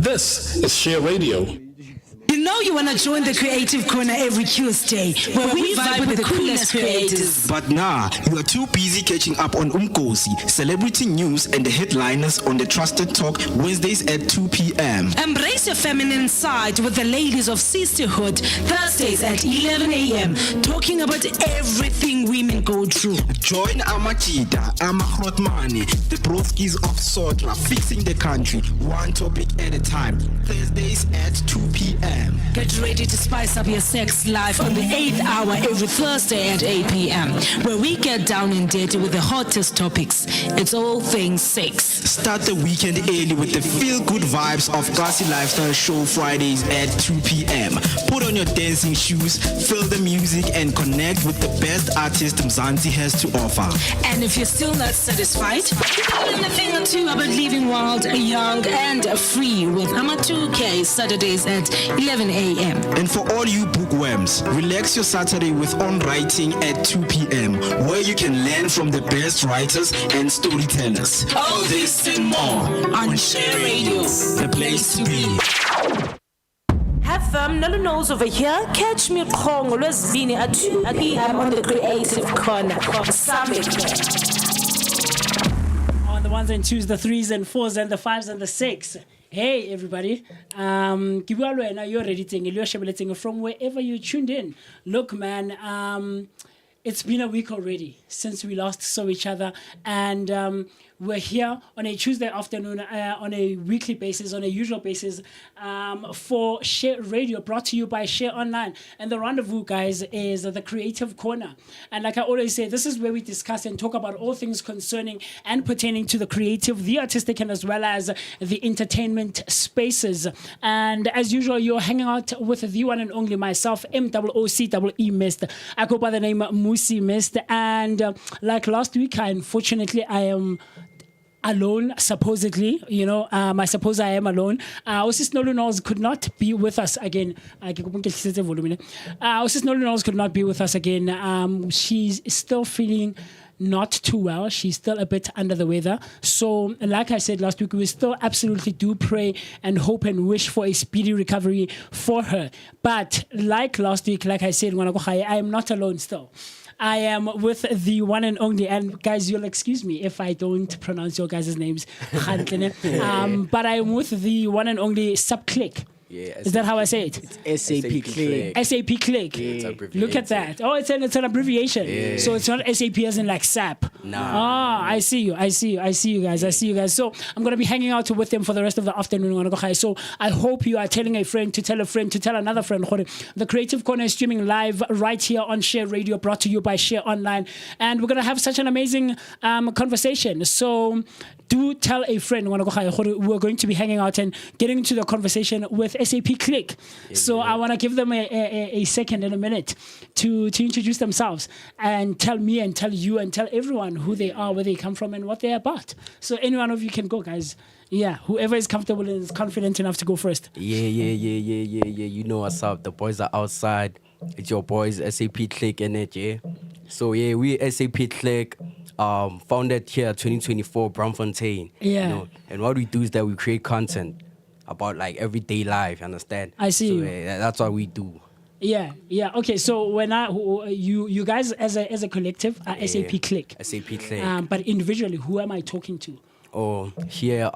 This is Share Radio. You know know you want to join the Creative Corner every Tuesday, where we vibe with the coolest creators. But nah, you are too busy catching up on cosy, celebrity news, and the headliners on the Trusted Talk Wednesdays at 2 p.m. Embrace your feminine side with the ladies of Sisterhood Thursdays at 11 a.m. talking about everything women go through. Join Amachita, Amahrotmani, the broskies of Sotra, fixing the country, one topic at a time. Thursdays at 2 p.m. Get ready to spice up your sex life on the 8th hour every Thursday at 8 p.m. where we get down and dirty with the hottest topics. It's all things sex. Start the weekend early with the feel-good vibes of Cosy Lifestyle Show Fridays at 2 p.m. Put on your dancing shoes, feel the music, and connect with the best artist Mzansi has to offer. And if you're still not satisfied, you can learn a thing or two about living wild, young, and free with Ama 2K Saturdays at 11 a.m. And for all you bookworms, relax your Saturday with On Writing at 2 p.m. where you can learn from the best writers and storytellers. All this and more on Share Radio, the place to be. Have fun, Nolu knows over here. Catch me Kongo Lwesibini at 2 p.m. on the Creative Corner. On the ones and twos, the threes and fours, and the fives and the six. Hey everybody, you're ready from wherever you tuned in. Look man, it's been a week already since we last saw each other, and we're here on a Tuesday afternoon on a weekly basis, on a usual basis, for Share Radio, brought to you by Share Online. And the rendezvous, guys, is the Creative Corner. And like I always say, this is where we discuss and talk about all things concerning and pertaining to the creative, the artistic, and as well as the entertainment spaces. And as usual, you're hanging out with the one and only myself, MOOCEE Mist. I go by the name Musi Mist. And like last week, unfortunately, I am alone, supposedly, I suppose I am alone. Sis Nolu could not be with us again. Sis Nolu could not be with us again. She's still feeling not too well. She's still a bit under the weather. So, like I said last week, we still absolutely do pray and hope and wish for a speedy recovery for her. But like last week, like I said, I am not alone still. I am with the one and only, and guys, you'll excuse me if I don't pronounce your guys' names. But I am with the one and only SapClique. Yeah, is that how I say it? It's SapClique. SapClique. Yeah. Look at that. Oh, it's an abbreviation. Yeah. So it's not SAP as in like SAP. Nah. I see you guys. So I'm going to be hanging out with them for the rest of the afternoon. So I hope you are telling a friend to tell a friend to tell another friend. The Creative Corner is streaming live right here on Share Radio, brought to you by Share Online. And we're going to have such an amazing conversation. So do tell a friend. We're going to be hanging out and getting into the conversation with SapClique. So I want to give them a second and a minute to introduce themselves and tell me and tell you and tell everyone who they are, where they come from, and what they're about. So any one of you can go, guys. Yeah, whoever is comfortable and is confident enough to go first. Yeah. You know what's up. The boys are outside. It's your boys, SapClique in it, yeah. So yeah, we SapClique. Founded here 2024 Braamfontein. Yeah. And what we do is that we create content about like everyday life, understand? I see so, you. That's what we do. Yeah. Okay, so when you guys as a collective are SapClique. SapClique. But individually, who am I talking to? Oh, here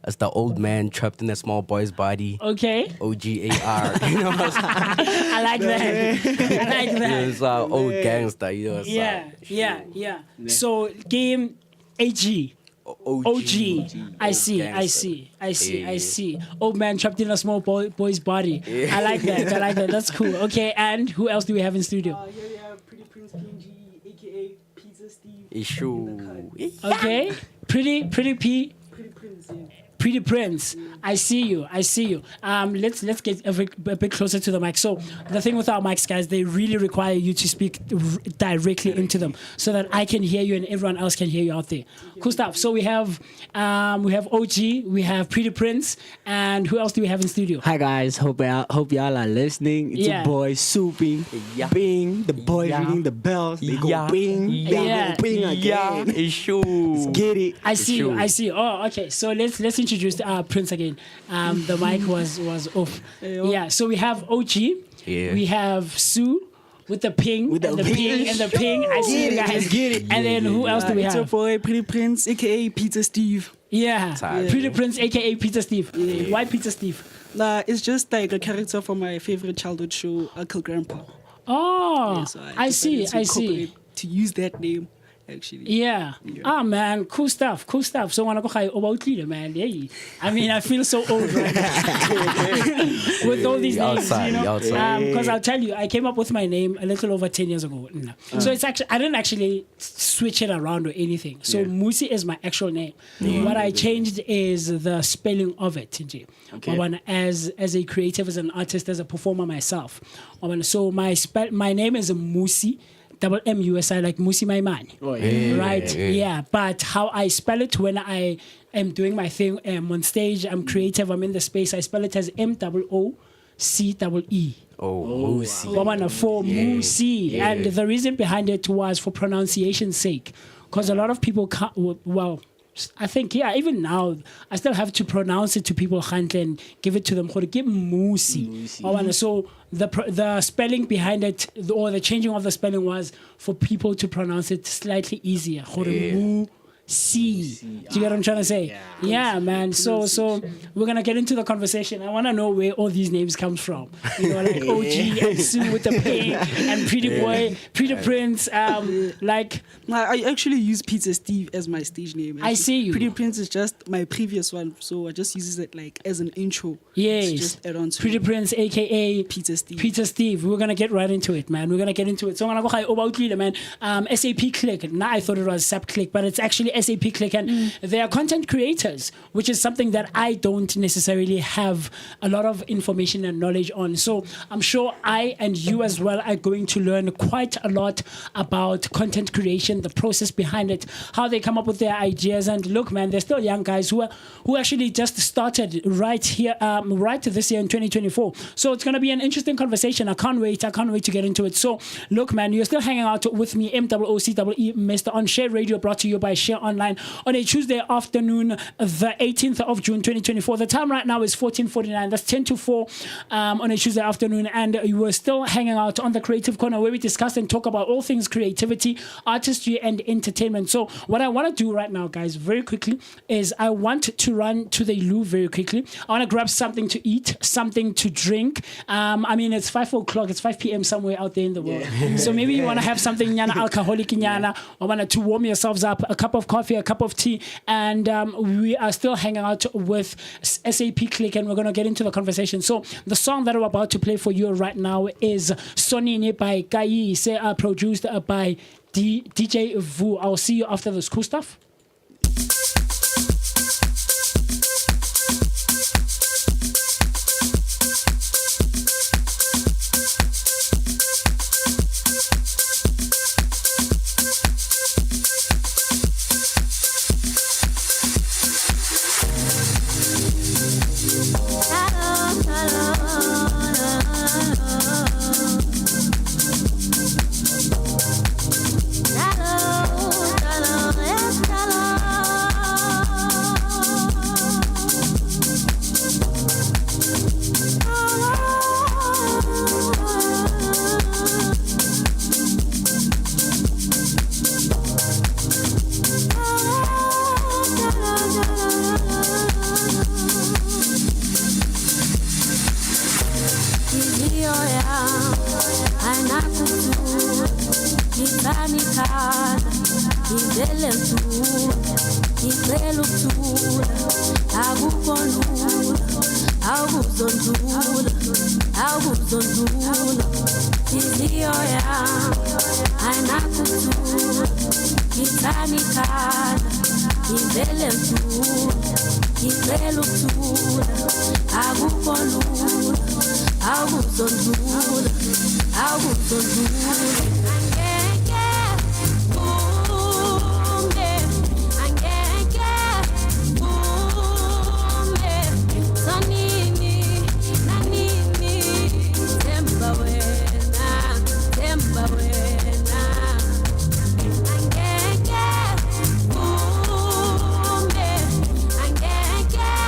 as the old man trapped in a small boy's body. Okay. OGAR. You know what I'm saying? I like that. It's old gangster, you know. Yeah. So game AG. OG. I see. Old man trapped in a small boy's body. Yeah. I like that. That's cool. Okay, and who else do we have in studio? Here we have Pretty Prince PNG, aka Pizza Steve. Issue. Okay. Pretty P. Pretty Prince, yeah. Pretty Prince, I see you. Let's get a bit closer to the mic. So the thing with our mics, guys, they really require you to speak directly into them so that I can hear you and everyone else can hear you out there. Cool stuff. So we have OG, we have Pretty Prince, and who else do we have in studio? Hi guys, hope y'all are listening. It's your boy Soupy. Bing, the boys ringing the bells. They go bing, go bing again. Issue. Let's get it. I see you. Oh, okay. So let's introduce Prince again. The mic was off. Yeah, so we have OG. Yeah. We have Sue. With the ping, With the and the ping. and the ping. I see you guys. Let's get it. And then who else do we It's your have? boy, Pretty Prince, aka Peter Steve. Yeah, Tired. Pretty Prince, aka Peter Steve. Why Peter Steve? It's just like a character from my favorite childhood show, Uncle Grandpa. Oh, Yeah, so I decided to see. incorporate- To use that name, actually. Yeah. Ah, man, cool stuff. So when I go about leader, man. Hey. I mean, I feel so old right now with all these names, Outside, you know. outside. Because I'll tell you, I came up with my name a little over 10 years ago. So it's actually I didn't actually switch it around or anything. So Musi is my actual name. What I changed is the spelling of it. Okay. As a creative, as an artist, as a performer myself. So my name is Musi. Double M-U-S-I, like Musi my man. Right? Yeah. But how I spell it when I am doing my thing on stage, I'm creative, I'm in the space, I spell it as M-O-O-C-E-E. Musi. For Musi. Yeah. And the reason behind it was for pronunciation's sake. Because a lot of people can't, well, I think, even now, I still have to pronounce it to people and give it to them. Give Musi. So the spelling behind it, or the changing of the spelling was for people to pronounce it slightly easier. Musi. Do you get what I'm trying to say? Yeah, man. So we're gonna get into the conversation. I wanna know where all these names come from. You know, like OG and Sue with the pink and Pretty Boy, Pretty Prince. Like I actually use Peter Steve as my stage name. I see you. Pretty Prince is just my previous one, so I just use it like as an intro. Yes. To just add on to Pretty Prince, aka Peter Steve. Peter Steve. We're gonna get right into it, man. We're gonna get into it. So I'm gonna go about leader, man. SapClique. Now I thought it was SapClique, but it's actually SapClique, and they are content creators, which is something that I don't necessarily have a lot of information and knowledge on. So I'm sure I and you as well are going to learn quite a lot about content creation, the process behind it, how they come up with their ideas. And look, man, they're still young guys who actually just started right here, right this year in 2024. So it's going to be an interesting conversation. I can't wait to get into it. So look, man, you're still hanging out with me, MOOCEE, Mr. On Share Radio, brought to you by Share Online on a Tuesday afternoon, the 18th of June 2024. The time right now is 14:49. That's 10 to 4 on a Tuesday afternoon, and you were still hanging out on the Creative Corner, where we discuss and talk about all things creativity, artistry, and entertainment. So what I want to do right now, guys, very quickly, is I want to run to the loo very quickly. I want to grab something to eat, something to drink. I mean, it's 5 o'clock, it's 5 p.m. somewhere out there in the world. So maybe you want to have something nyana alcoholic nyana, or want to warm yourselves up, a cup of coffee, a cup of tea, and we are still hanging out with SapClique, and we're going to get into the conversation. So the song that I'm about to play for you right now is Sonini by Kai, produced by DJ Vu. I'll see you after this cool stuff. Angeke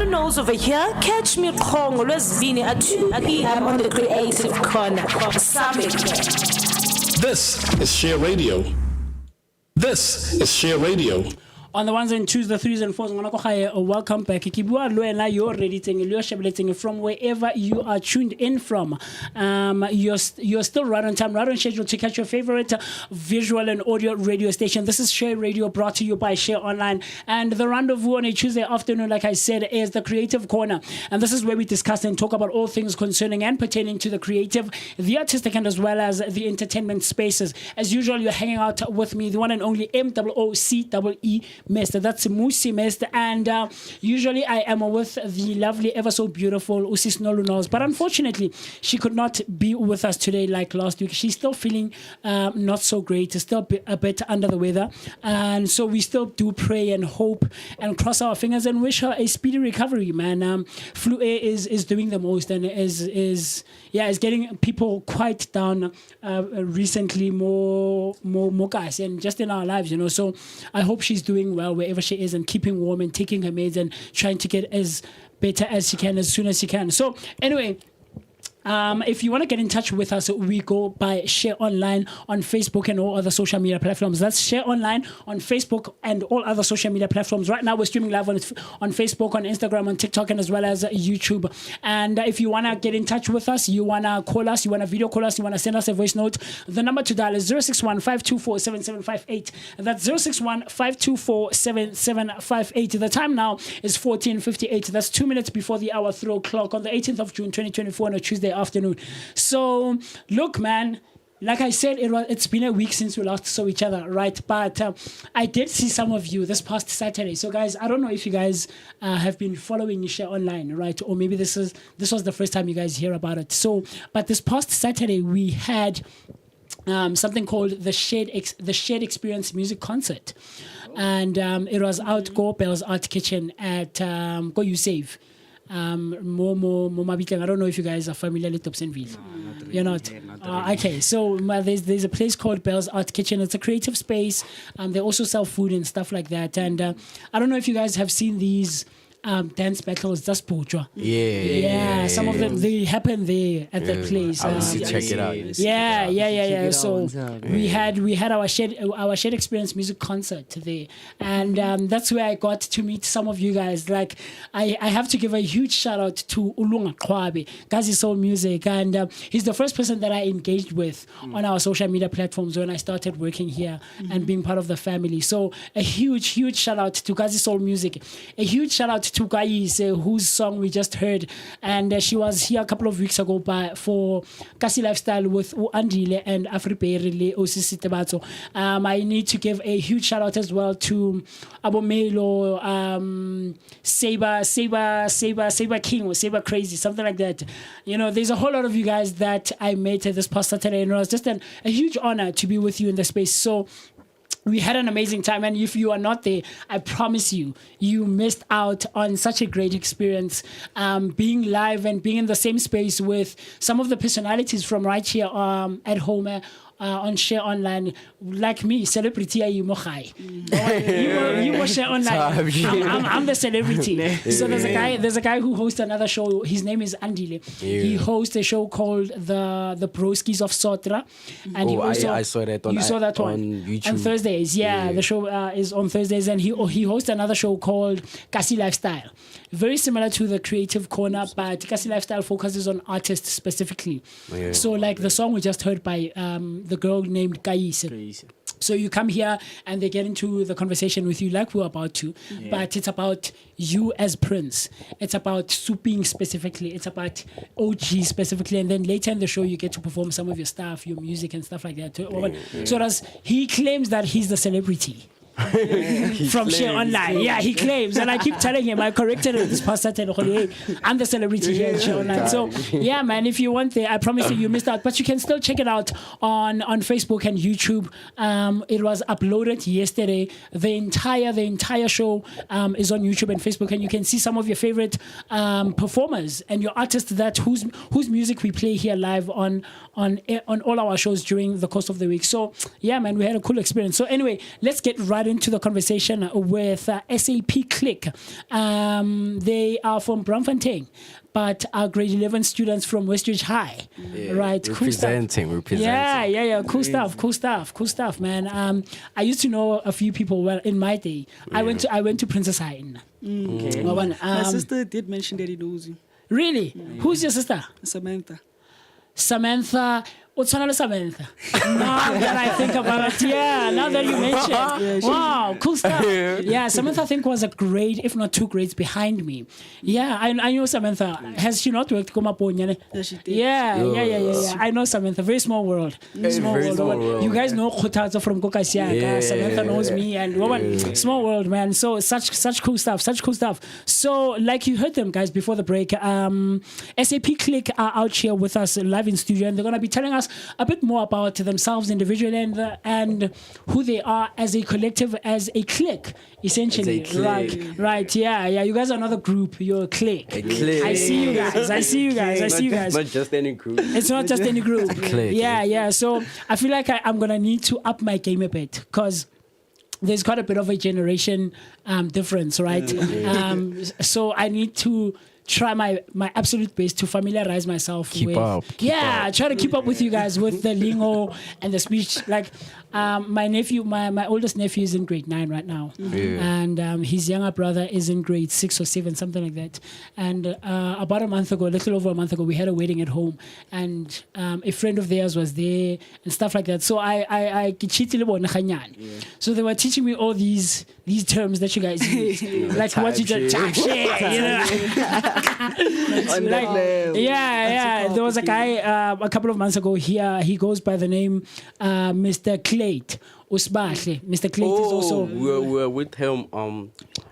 Nose over here. Catch me Kongo lwesibini at 2 p.m. on the Creative Corner. SapClique. This is Share Radio. This is Share Radio. On the ones and twos, the threes and fours, welcome back. You're ready from wherever you are tuned in from. You're still right on time, right on schedule to catch your favorite visual and audio radio station. This is Share Radio, brought to you by Share Online. And the rendezvous on a Tuesday afternoon, like I said, is the Creative Corner. And this is where we discuss and talk about all things concerning and pertaining to the creative, the artistic, and as well as the entertainment spaces. As usual, you're hanging out with me, the one and only MOOCEE Mester. That's Musi Mester, and usually I am with the lovely, ever so beautiful Usis Noluthando, but unfortunately she could not be with us today like last week. She's still feeling not so great, still a bit under the weather, and so we still do pray and hope and cross our fingers and wish her a speedy recovery, man. Flu A is doing the most and is getting people quite down recently, more guys, and just in our lives, so I hope she's doing well wherever she is and keeping warm and taking her meds and trying to get as better as she can as soon as she can. So anyway, if you want to get in touch with us, we go by Share Online on Facebook and all other social media platforms. That's Share Online on Facebook and all other social media platforms. Right now, we're streaming live on Facebook, on Instagram, on TikTok, and as well as YouTube. And if you want to get in touch with us, you want to call us, you want to video call us, you want to send us a voice note, the number to dial is 061-524-7758. That's 061-524-7758. The time now is 14:58. That's 2 minutes before the hour throw clock on the 18th of June, 2024 on a Tuesday afternoon. So look, man, like I said, it's been a week since we last saw each other, right? But I did see some of you this past Saturday. So guys, I don't know if you guys have been following Share Online, right? Or maybe this was the first time you guys hear about it. So, but this past Saturday we had something called the Shared Experience Music Concert, and it was out Go Bell's Art Kitchen at Go You Save. Mabitlang. I don't know if you guys are familiar with Dobsonville. No, not really. You're not? Really. Okay, so there's a place called Bell's Art Kitchen. It's a creative space. They also sell food and stuff like that. And I don't know if you guys have seen these dance battles. That's Pujwa. Yeah. Some of them, they happen there at that place. I will check it out. Yeah. So we had our shared experience music concert there, and that's where I got to meet some of you guys. Like I have to give a huge shout out to Ulunga Kwabe, Gazi Soul Music, and he's the first person that I engaged with on our social media platforms when I started working here and being part of the family. So a huge shout out to Gazi Soul Music. A huge shout out to Kais, whose song we just heard, and she was here a couple of weeks ago for Cosy Lifestyle with Andile and Afripere Osisi Tebatso. I need to give a huge shout out as well to Abomelo, Saber King or Saber Crazy, something like that. There's a whole lot of you guys that I met this past Saturday, and it was just a huge honor to be with you in the space. So we had an amazing time, and if you are not there, I promise you missed out on such a great experience, being live and being in the same space with some of the personalities from right here at home on Share Online, like me, celebrity you Share Online. I'm the celebrity. So there's a guy who hosts another show. His name is Andile. He hosts a show called the Broskis of Sotra, and I saw that on YouTube on Thursdays. The show is on Thursdays, and he hosts another show called Cosy Lifestyle, very similar to the Creative Corner, but Cosy Lifestyle focuses on artists specifically. So like the song we just heard by the girl named Kaise. So you come here and they get into the conversation with you like we're about to, but it's about you as Prince. It's about Suping specifically. It's about OG specifically. And then later in the show, you get to perform some of your stuff, your music and stuff like that. So he claims that he's the celebrity. From Share Online. Yeah, he claims. And I keep telling him, I corrected him this past Saturday. Hey, I'm the celebrity here at Share Online. So, yeah, man, if you want there, I promise you missed out. But you can still check it out on Facebook and YouTube. It was uploaded yesterday. The entire show is on YouTube and Facebook. And you can see some of your favorite performers and your artists whose music we play here live on all our shows during the course of the week. So, yeah, man, we had a cool experience. So, anyway, let's get right into the conversation with SapClique. They are from Braamfontein, but are grade 11 students from Westridge High. Right, representing. Yeah. Cool stuff, man. I used to know a few people. Well, in my day, I went to Princess High. Okay. My sister did mention that he knows you. Really? Who's your sister? Samantha. What's another Samantha? Now that I think about it, now that you mentioned, wow, cool stuff. Yeah, Samantha I think was a grade, if not 2 grades behind me. Yeah, I know Samantha. Has she not worked Komaponyane? Yeah, she did. Yeah. I know Samantha. Very small world. Small world. You guys know Khotatso from Kokasiaka. Samantha knows me, and small world, man. So such cool stuff. So like you heard them guys before the break, SapClique are out here with us live in studio, and they're gonna be telling us a bit more about themselves individually and who they are as a collective, as a clique, essentially. Right. Yeah. You guys are another group. You're a clique. I see you guys. It's not just any group. It's not just any group. Clique. Yeah. So I feel like I'm gonna need to up my game a bit because there's quite a bit of a generation difference, right? So I need to try my absolute best to familiarize myself Keep with up. Try to keep up with you guys with the lingo and the speech. Like my nephew, my oldest nephew is in grade 9 right now, and his younger brother is in grade 6 or 7, something like that. And about a little over a month ago, we had a wedding at home, and a friend of theirs was there and stuff like that. So I so they were teaching me all these terms that you guys use, like what you just there was a guy a couple of months ago here. He goes by the name Mr. Clate Usbahle. Mr. Clate is also. We were with him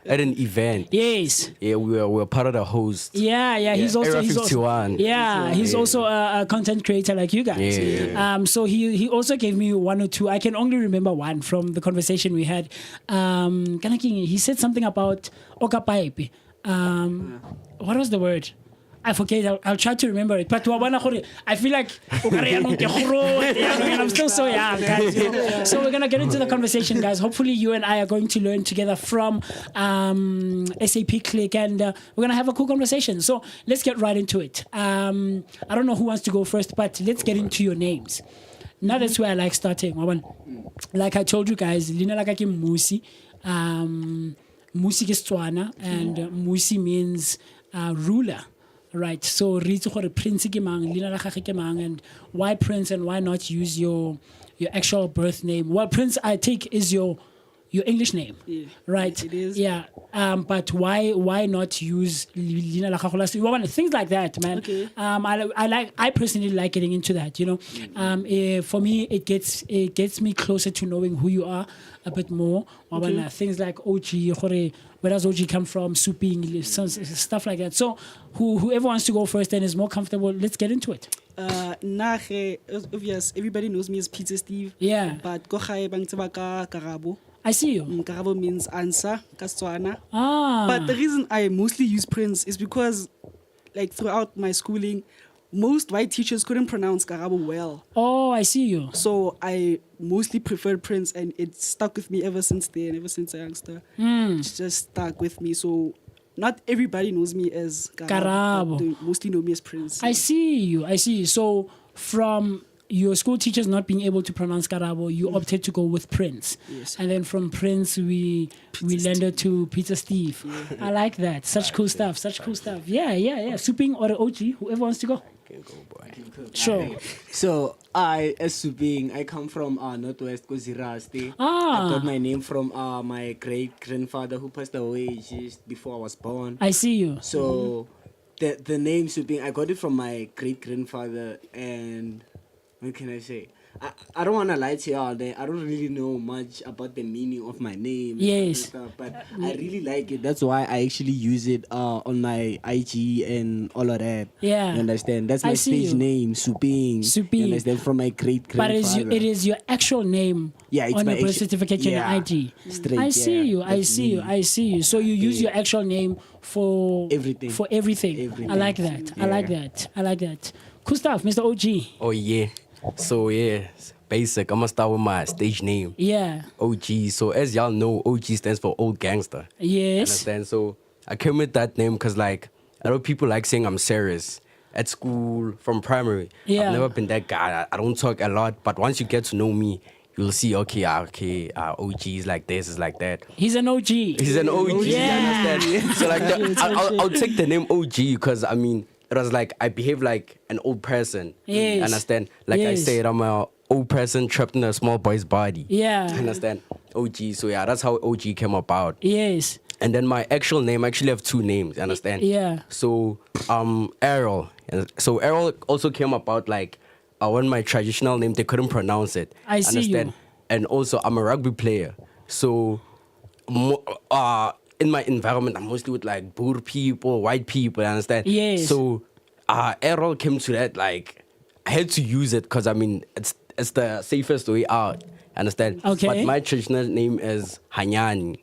at an event. Yes. Yeah, we were part of the host. Yeah. He's also. Area 51. He's also a content creator like you guys. Yeah. So he also gave me 1 or 2. I can only remember one from the conversation we had. He said something about Oka Pipe. What was the word? I forget. I'll try to remember it. But I feel like I'm still so young, guys. So we're gonna get into the conversation, guys. Hopefully, you and I are going to learn together from SapClique, and we're gonna have a cool conversation. So let's get right into it. I don't know who wants to go first, but let's get into your names. Now that's where I like starting. Like I told you guys, Lina Lakaki Musi. Musi is Tswana, and Musi means ruler. Right, so Prince and why Prince and why not use your actual birth name? Well, Prince I take is your English name, right? It is. Yeah, but why not use things like that, man? Okay. I personally like getting into that. For me, it gets me closer to knowing who you are a bit more. Things like OG, where does OG come from? Souping, stuff like that. So, whoever wants to go first and is more comfortable, let's get into it. Obvious. Everybody knows me as Pizza Steve. Yeah. But Karabo. I see you. Karabo means answer, Kastswana. Ah. But the reason I mostly use Prince is because, like, throughout my schooling, most white teachers couldn't pronounce Karabo well. Oh, I see you. So I mostly preferred Prince, and it stuck with me ever since then, ever since a youngster. It's just stuck with me. So not everybody knows me as Karabo. They mostly know me as Prince. I see you. So from your school teachers not being able to pronounce Karabo, you opted to go with Prince. Yes. And then from Prince, we landed to Peter Steve. Yeah. I like that. Such cool stuff. Yeah. Souping or OG, whoever wants to go. Can go, boy. Sure. So I, as Subing, I come from Northwest Kozirasti. I got my name from my great grandfather who passed away just before I was born. I see you. So the name Subing, I got it from my great grandfather, and what can I say? I don't want to lie to y'all. I don't really know much about the meaning of my name. Yes. And stuff, but I really like it. That's why I actually use it on my IG and all of that. Yeah. You understand? That's my stage name, Suping. Suping. You understand? From my great grandfather. But it is your actual name on your birth certificate and your ID. Straight, I see you. So you use your actual name for everything. I like that. I like that. Cool stuff, Mr. OG. Oh yeah. So yeah, basic. I'm gonna start with my stage name. Yeah. OG. So as y'all know, OG stands for old gangster. Yes. Understand? So I came with that name because like a lot of people like saying I'm serious. At school, from primary, Yeah. I've never been that guy. I don't talk a lot, but once you get to know me, you'll see, OG is like this, is like that. He's an OG. He's an OG, you understand? So like, I'll take the name OG because, I mean, it was like, I behave like an old person. Yes. Understand? Like I Yes. said, I'm a old person trapped in a small boy's body. Yeah. Understand? OG, so yeah, that's how OG came about. Yes. And then my actual name, I actually have two names, understand? Yeah. So, Errol. And so Errol also came about like when my traditional name, they couldn't pronounce it. I see understand? you. And also, I'm a rugby player. So, in my environment, I'm mostly with like Boer people, white people, understand? Yes. So, Errol came to that, like, I had to use it because, I mean, it's the safest way out, understand? Okay. But my traditional name is Hanyani.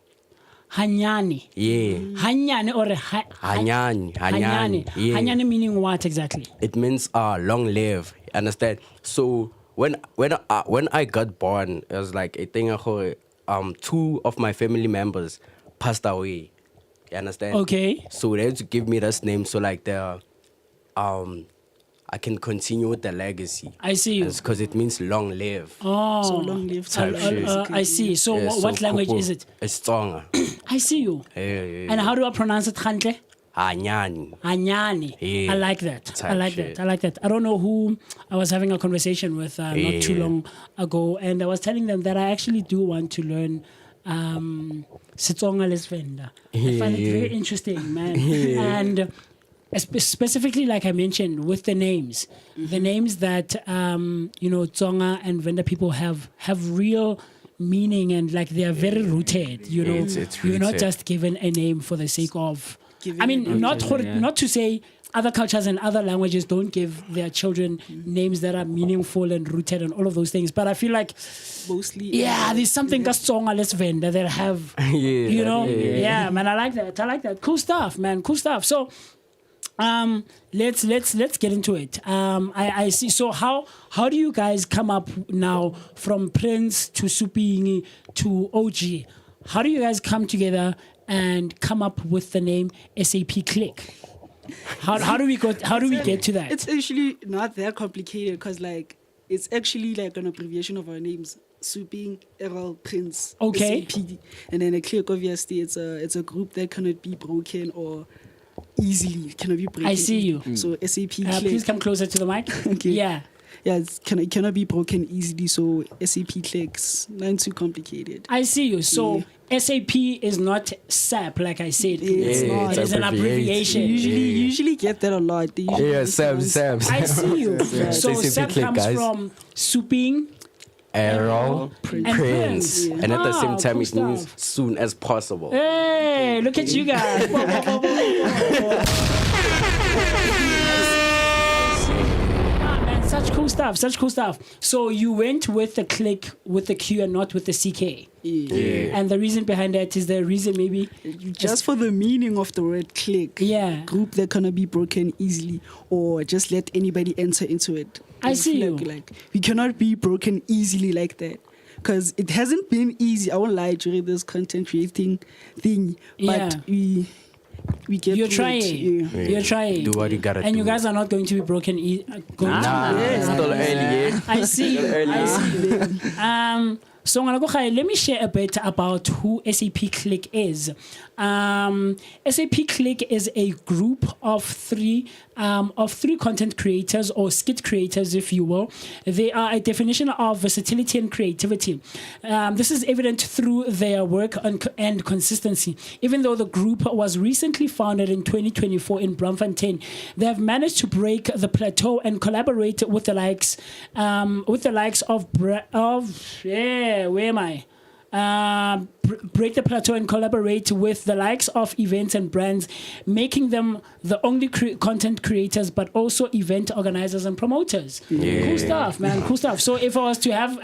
Hanyani. Yeah. Hanyani or Hanyani. Yeah. Hanyani meaning what exactly? It means long live. Understand? So when I got born, it was like a thing. Two of my family members passed away. You understand? Okay. So they had to give me this name so like I can continue with the legacy. I see you. Because it means long live. Oh. So long live. Type shit. I see. So Yeah, what so language cool. is it? It's Tsonga. I see you. Yeah. And how do I pronounce it, Khantle? Hanyani. Anyani. Yeah. I like that. Type I like shit. that. I like that. I don't know who I was having a conversation with not too Yeah. long ago, and I was telling them that I actually do want to learn Setsonga Lesvenda. I find it very interesting, man. And specifically, like I mentioned, with the names that Tsonga and Venda people have real meaning, and like they are very rooted. You know, It's you're not rooted. just given a name for the sake of. Giving I mean, it not to say other cultures and other languages don't give their children names that are meaningful and rooted and all of those things, but I feel like Mostly. there's something that's Tsonga Let's Venda that have Yeah. man, I like that. Cool stuff, man. Cool stuff. So let's get into it. I see. So how do you guys come up now from Prince to Supingi to OG? How do you guys come together and come up with the name SapClique? How do we get to that? It's actually not that complicated because like it's actually like an abbreviation of our names. Suping, Errol, Prince, Okay. SAP, and then a clique. Obviously, it's a group that cannot be broken or easily cannot be broken. I see you. So SAP clique. Please come closer to the mic. Okay. Yeah. Yeah, it cannot be broken easily. So SAP cliques, not too complicated. I see you. So SAP is not SAP, like I said. It's not. It is an abbreviation. Usually get that a lot. They usually Yeah, use Sam. I see you. So SAP SapClique, comes guys. from Suping. Errol, Prince. Prince. Yeah. And at the same Wow, time, cool it means stuff. soon as possible. Hey, look at you guys. Whoa, whoa, whoa, whoa. Ah, man, such cool stuff. So you went with the click with the Q and not with the CK. Yeah. And the reason behind that is the reason maybe Just for the meaning of the word clique. Yeah. Group that cannot be broken easily or just let anybody enter into it. I see feel you. Like we cannot be broken easily like that. Because it hasn't been easy. I won't lie during this content creating thing. But Yeah. we get you're through trying. it. Yeah. You're trying. Do what you gotta and do. you guys are not going to be broken. It's still early, yeah. I see you. So let me share a bit about who SapClique is. SapClique is a group of three content creators or skit creators, if you will. They are a definition of versatility and creativity. This is evident through their work and consistency. Even though the group was recently founded in 2024 in Braamfontein, they have managed to break the plateau and collaborate with the likes of where am I? Break the plateau and collaborate with the likes of events and brands, making them the only content creators, but also event organizers and promoters. Cool stuff, man. Cool stuff. So if I was to have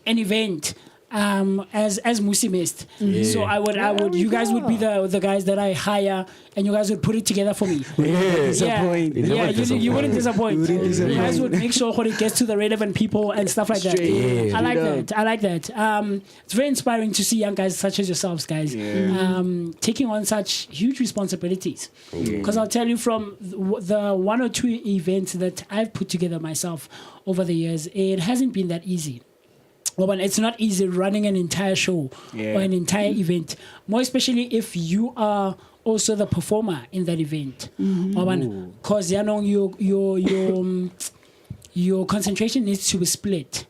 an event, as Musi missed. So I would you guys would be the guys that I hire, and you guys would put it together for me. You wouldn't disappoint. You guys would make sure it gets to the relevant people and stuff like that. I like that. It's very inspiring to see young guys such as yourselves, guys, taking on such huge responsibilities. Because I'll tell you, from the 1 or 2 events that I've put together myself over the years, it hasn't been that easy. Well, it's not easy running an entire show or an entire event, more especially if you are also the performer in that event. Because your concentration needs to be split.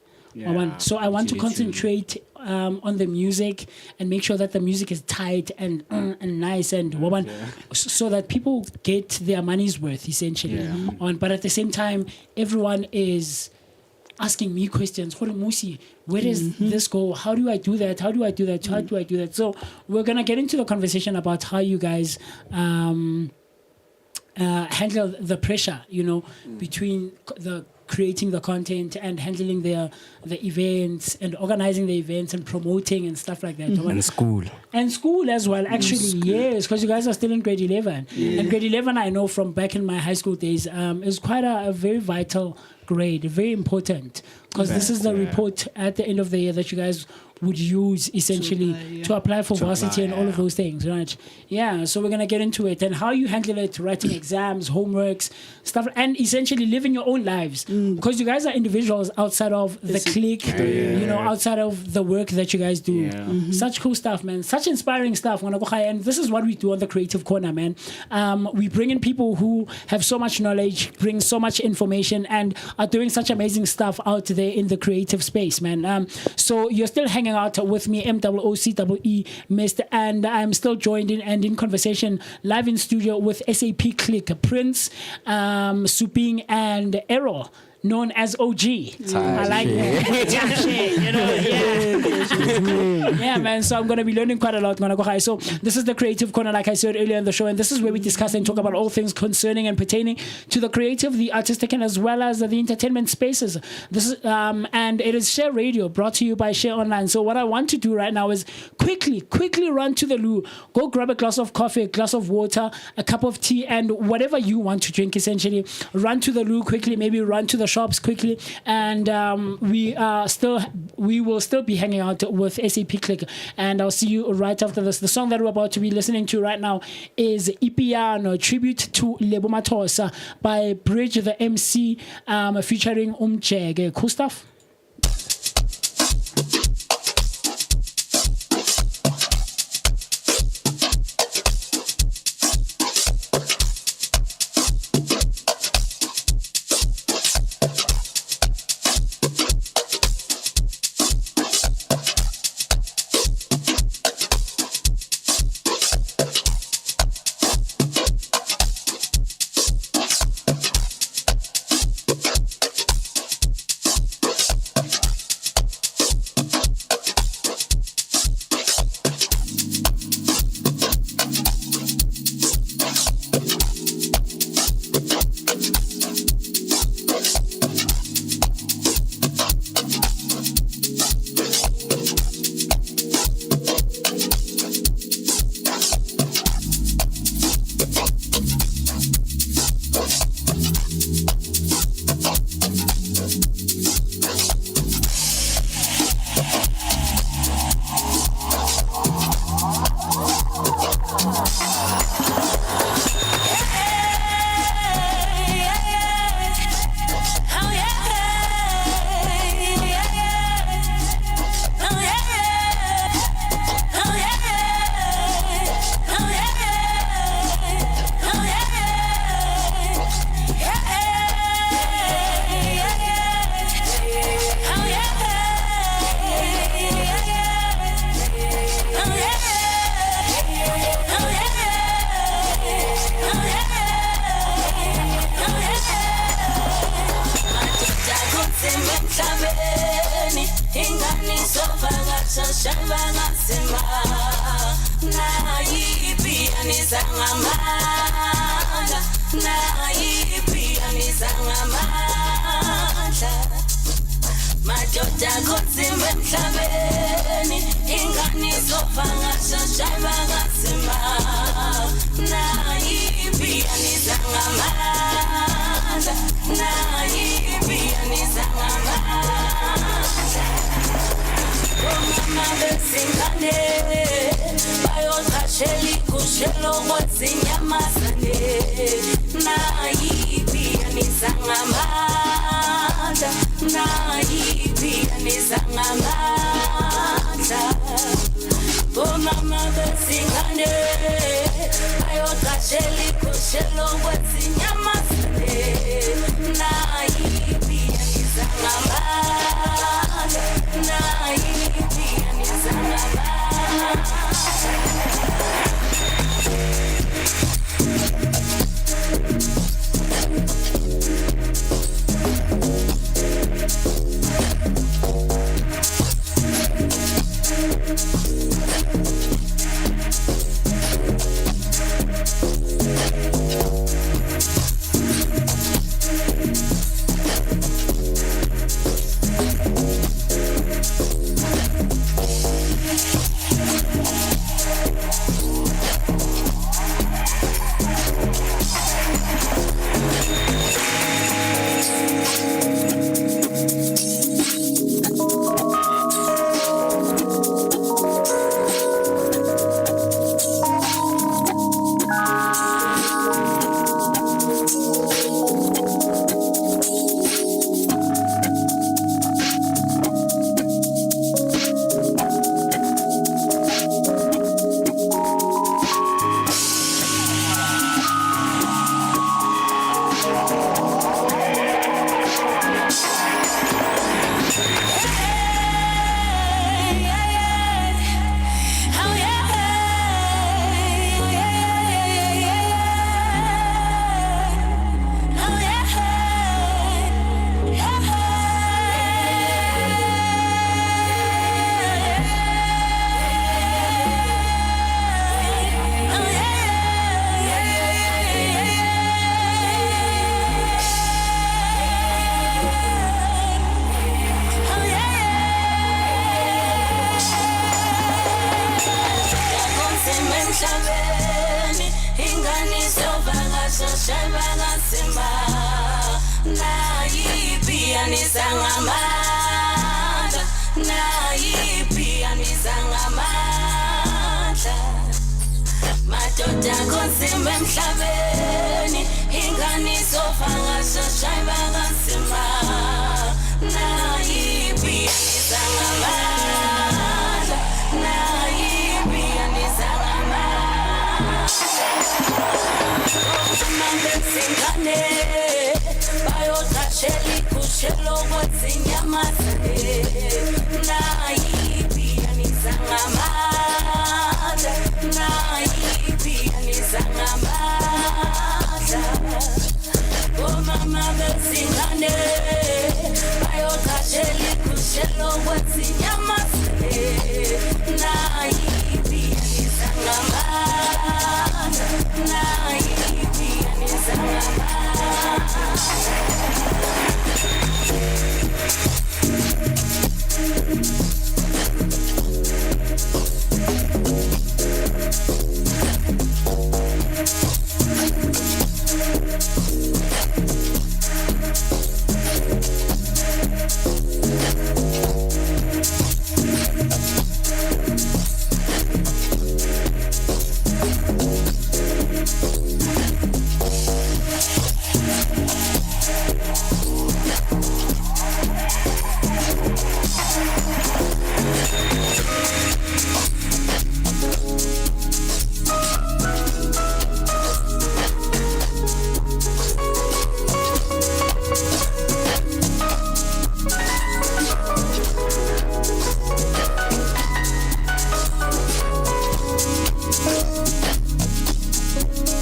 So I want to concentrate on the music and make sure that the music is tight and nice and so that people get their money's worth, essentially. But at the same time, everyone is asking me questions. Musi, where does this go? How do I do that? How do I do that? How do I do that? So we're gonna get into the conversation about how you guys handle the pressure, between the creating the content and handling the events and organizing the events and promoting and stuff like that. And school as well, actually. Yes, because you guys are still in grade 11. And grade 11, I know from back in my high school days, is quite a very vital grade, very important, because this is the report at the end of the year that you guys would use essentially to apply for varsity and all of those things, right? Yeah, so we're going to get into it and how you handle it, writing exams, homeworks, stuff, and essentially living your own lives, because you guys are individuals outside of the clique, outside of the work that you guys do. Such cool stuff, man. Such inspiring stuff. And this is what we do on the Creative Corner, man. We bring in people who have so much knowledge, bring so much information, and are doing such amazing stuff out there in the creative space, man. So you're still hanging out with me, MOOCEE Mist, and I'm still joined in conversation live in studio with SapClique, Prince, Suping, and Errol, known as OG. I like that. Yeah, man. So I'm going to be learning quite a lot. So this is the Creative Corner, like I said earlier in the show, and this is where we discuss and talk about all things concerning and pertaining to the creative, the artistic, and as well as the entertainment spaces. This is and it is Share Radio, brought to you by Share Online. So what I want to do right now is quickly run to the loo, go grab a glass of coffee, a glass of water, a cup of tea, and whatever you want to drink, essentially. Run to the loo quickly, maybe run to the shops quickly, and we will still be hanging out with SapClique, and I'll see you right after this. The song that we're about to be listening to right now is Ipiano, tribute to Lebo Matosa by Bridge the MC, featuring Umchege. Cool stuff. Madoda konzima emhlabeni ingani zovakasha shayivakasimba nayiphiyanisa ngamandla nayiphiyanisa ngamandla omama besingane bayoqashela ikushelo kwezinyamazane nayiphiyanisa ngamandla nayiphiyanisa ngamandla omama besingane bayoqashela ikushelo kwezinyamazane nayiphiyanisa ngamandla nayiphiyanisa ngamandla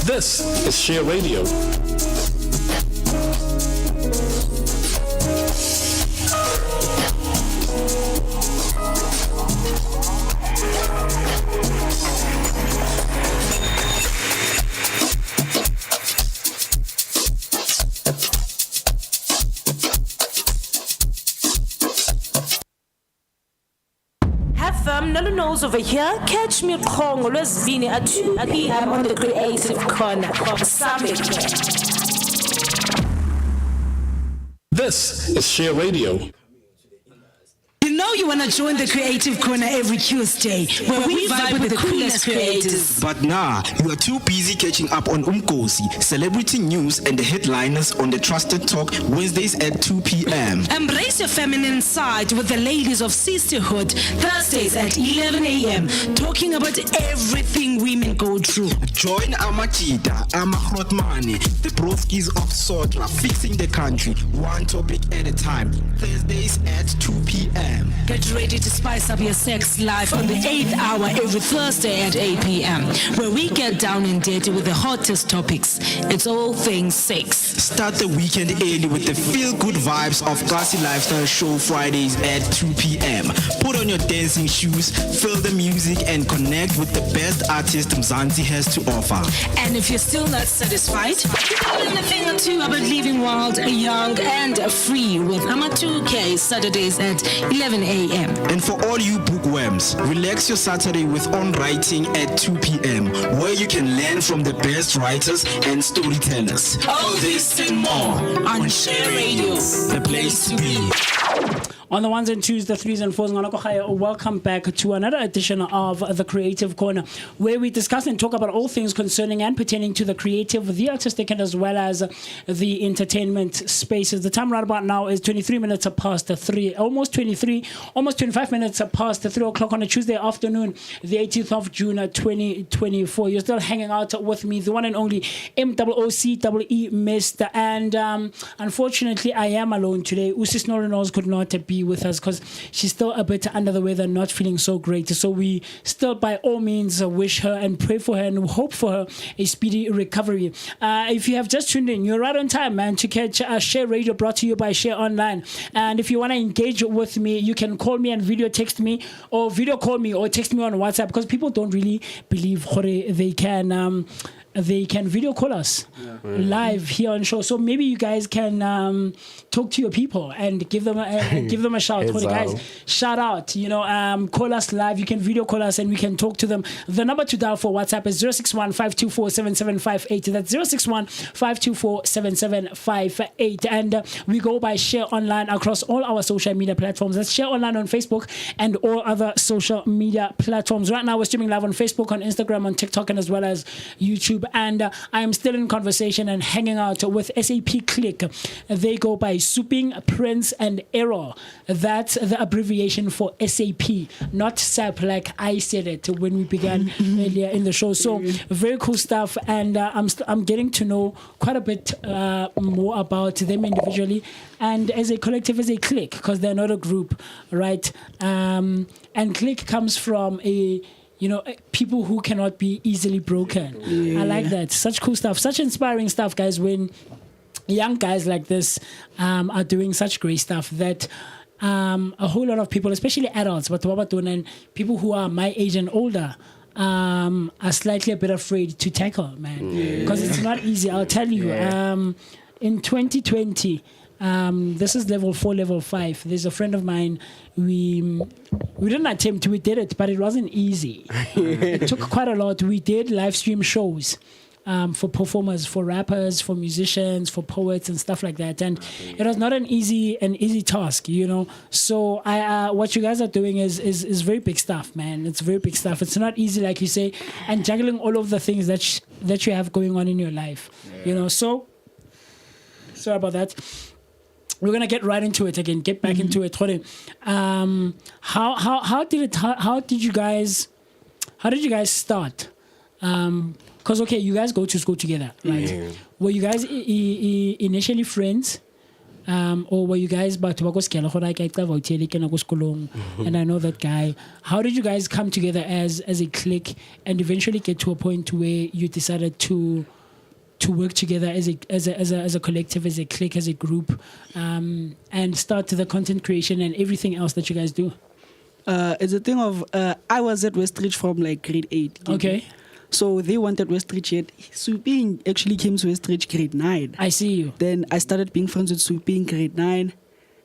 This is Share Radio. FM Noluthando over here. Catch me Kong Lwesibini at 2 p.m. on the Creative Corner. SapClique. This is Share Radio. You know you want to join the Creative Corner every Tuesday, where we vibe with the coolest creators. But nah, you are too busy catching up on Cosy, celebrity news and the headliners on the Trusted Talk Wednesdays at 2 p.m. Embrace your feminine side with the ladies of Sisterhood, Thursdays at 11 a.m., talking about everything women go through. Join Amachita, Amahrotmani, the broskies of Sotra, fixing the country, one topic at a time, Thursdays at 2 p.m. Get ready to spice up your sex life on the 8th hour every Thursday at 8 p.m., where we get down and dirty with the hottest topics. It's all things sex. Start the weekend early with the feel-good vibes of Cosy Lifestyle Show Fridays at 2 p.m. Put on your dancing shoes, feel the music, and connect with the best artist Mzansi has to offer. And if you're still not satisfied, learn a thing or two about living wild, young, and free with Ama2K Saturdays at 11 a.m. And for all you bookworms, relax your Saturday with On Writing at 2 p.m., where you can learn from the best writers and storytellers. All this and more on Share Radio, the place to be. On the ones and twos, the threes and fours, welcome back to another edition of the Creative Corner, where we discuss and talk about all things concerning and pertaining to the creative, the artistic, and as well as the entertainment spaces. The time right about now is 23 minutes past 3, almost 25 minutes past 3 o'clock on a Tuesday afternoon, the 18th of June, 2024. You're still hanging out with me, the one and only MOOCEE Mr. And unfortunately, I am alone today. Usis Noluthando could not be with us because she's still a bit under the weather, not feeling so great. So we still, by all means, wish her and pray for her and hope for her a speedy recovery. If you have just tuned in, you're right on time, man, to catch Share Radio, brought to you by Share Online. And if you want to engage with me, you can call me and video text me, or video call me, or text me on WhatsApp, because people don't really believe they can video call us live here on show. So maybe you guys can talk to your people and give them a shout. Guys, shout out, call us live. You can video call us and we can talk to them. The number to dial for WhatsApp is 061-524-7758. That's 061-524-7758. And we go by Share Online across all our social media platforms. That's Share Online on Facebook and all other social media platforms. Right now we're streaming live on Facebook, on Instagram, on TikTok, and as well as YouTube. And I am still in conversation and hanging out with SapClique. They go by Souping, Prince, and Error. That's the abbreviation for SAP, not SAP like I said it when we began earlier in the show. So very cool stuff, and I'm getting to know quite a bit more about them individually and as a collective, as a clique, because they're not a group, right? And clique comes from people who cannot be easily broken. I like that. Such cool stuff. Such inspiring stuff, guys, when young guys like this are doing such great stuff that a whole lot of people, especially adults, but and people who are my age and older, are slightly a bit afraid to tackle, man. Because it's not easy, I'll tell you. In 2020, this is level 4, level 5. There's a friend of mine. We didn't attempt. We did it, but it wasn't easy. It took quite a lot. We did live stream shows for performers, for rappers, for musicians, for poets, and stuff like that. And it was not an easy task, So what you guys are doing is very big stuff, man. It's very big stuff. It's not easy, like you say, and juggling all of the things that you have going on in your life, So sorry about that. We're gonna get right into it again. Get back into it. How did you guys start? Because you guys go to school together, right? Were you guys initially friends, or were you guys and I know that guy? How did you guys come together as a clique and eventually get to a point where you decided to work together as a collective, as a clique, as a group, and start the content creation and everything else that you guys do? It's a thing of I was at Westridge from like grade 8. Okay. So they wanted Westridge yet. Souping actually came to Westridge grade 9. I see you. Then I started being friends with Souping grade 9.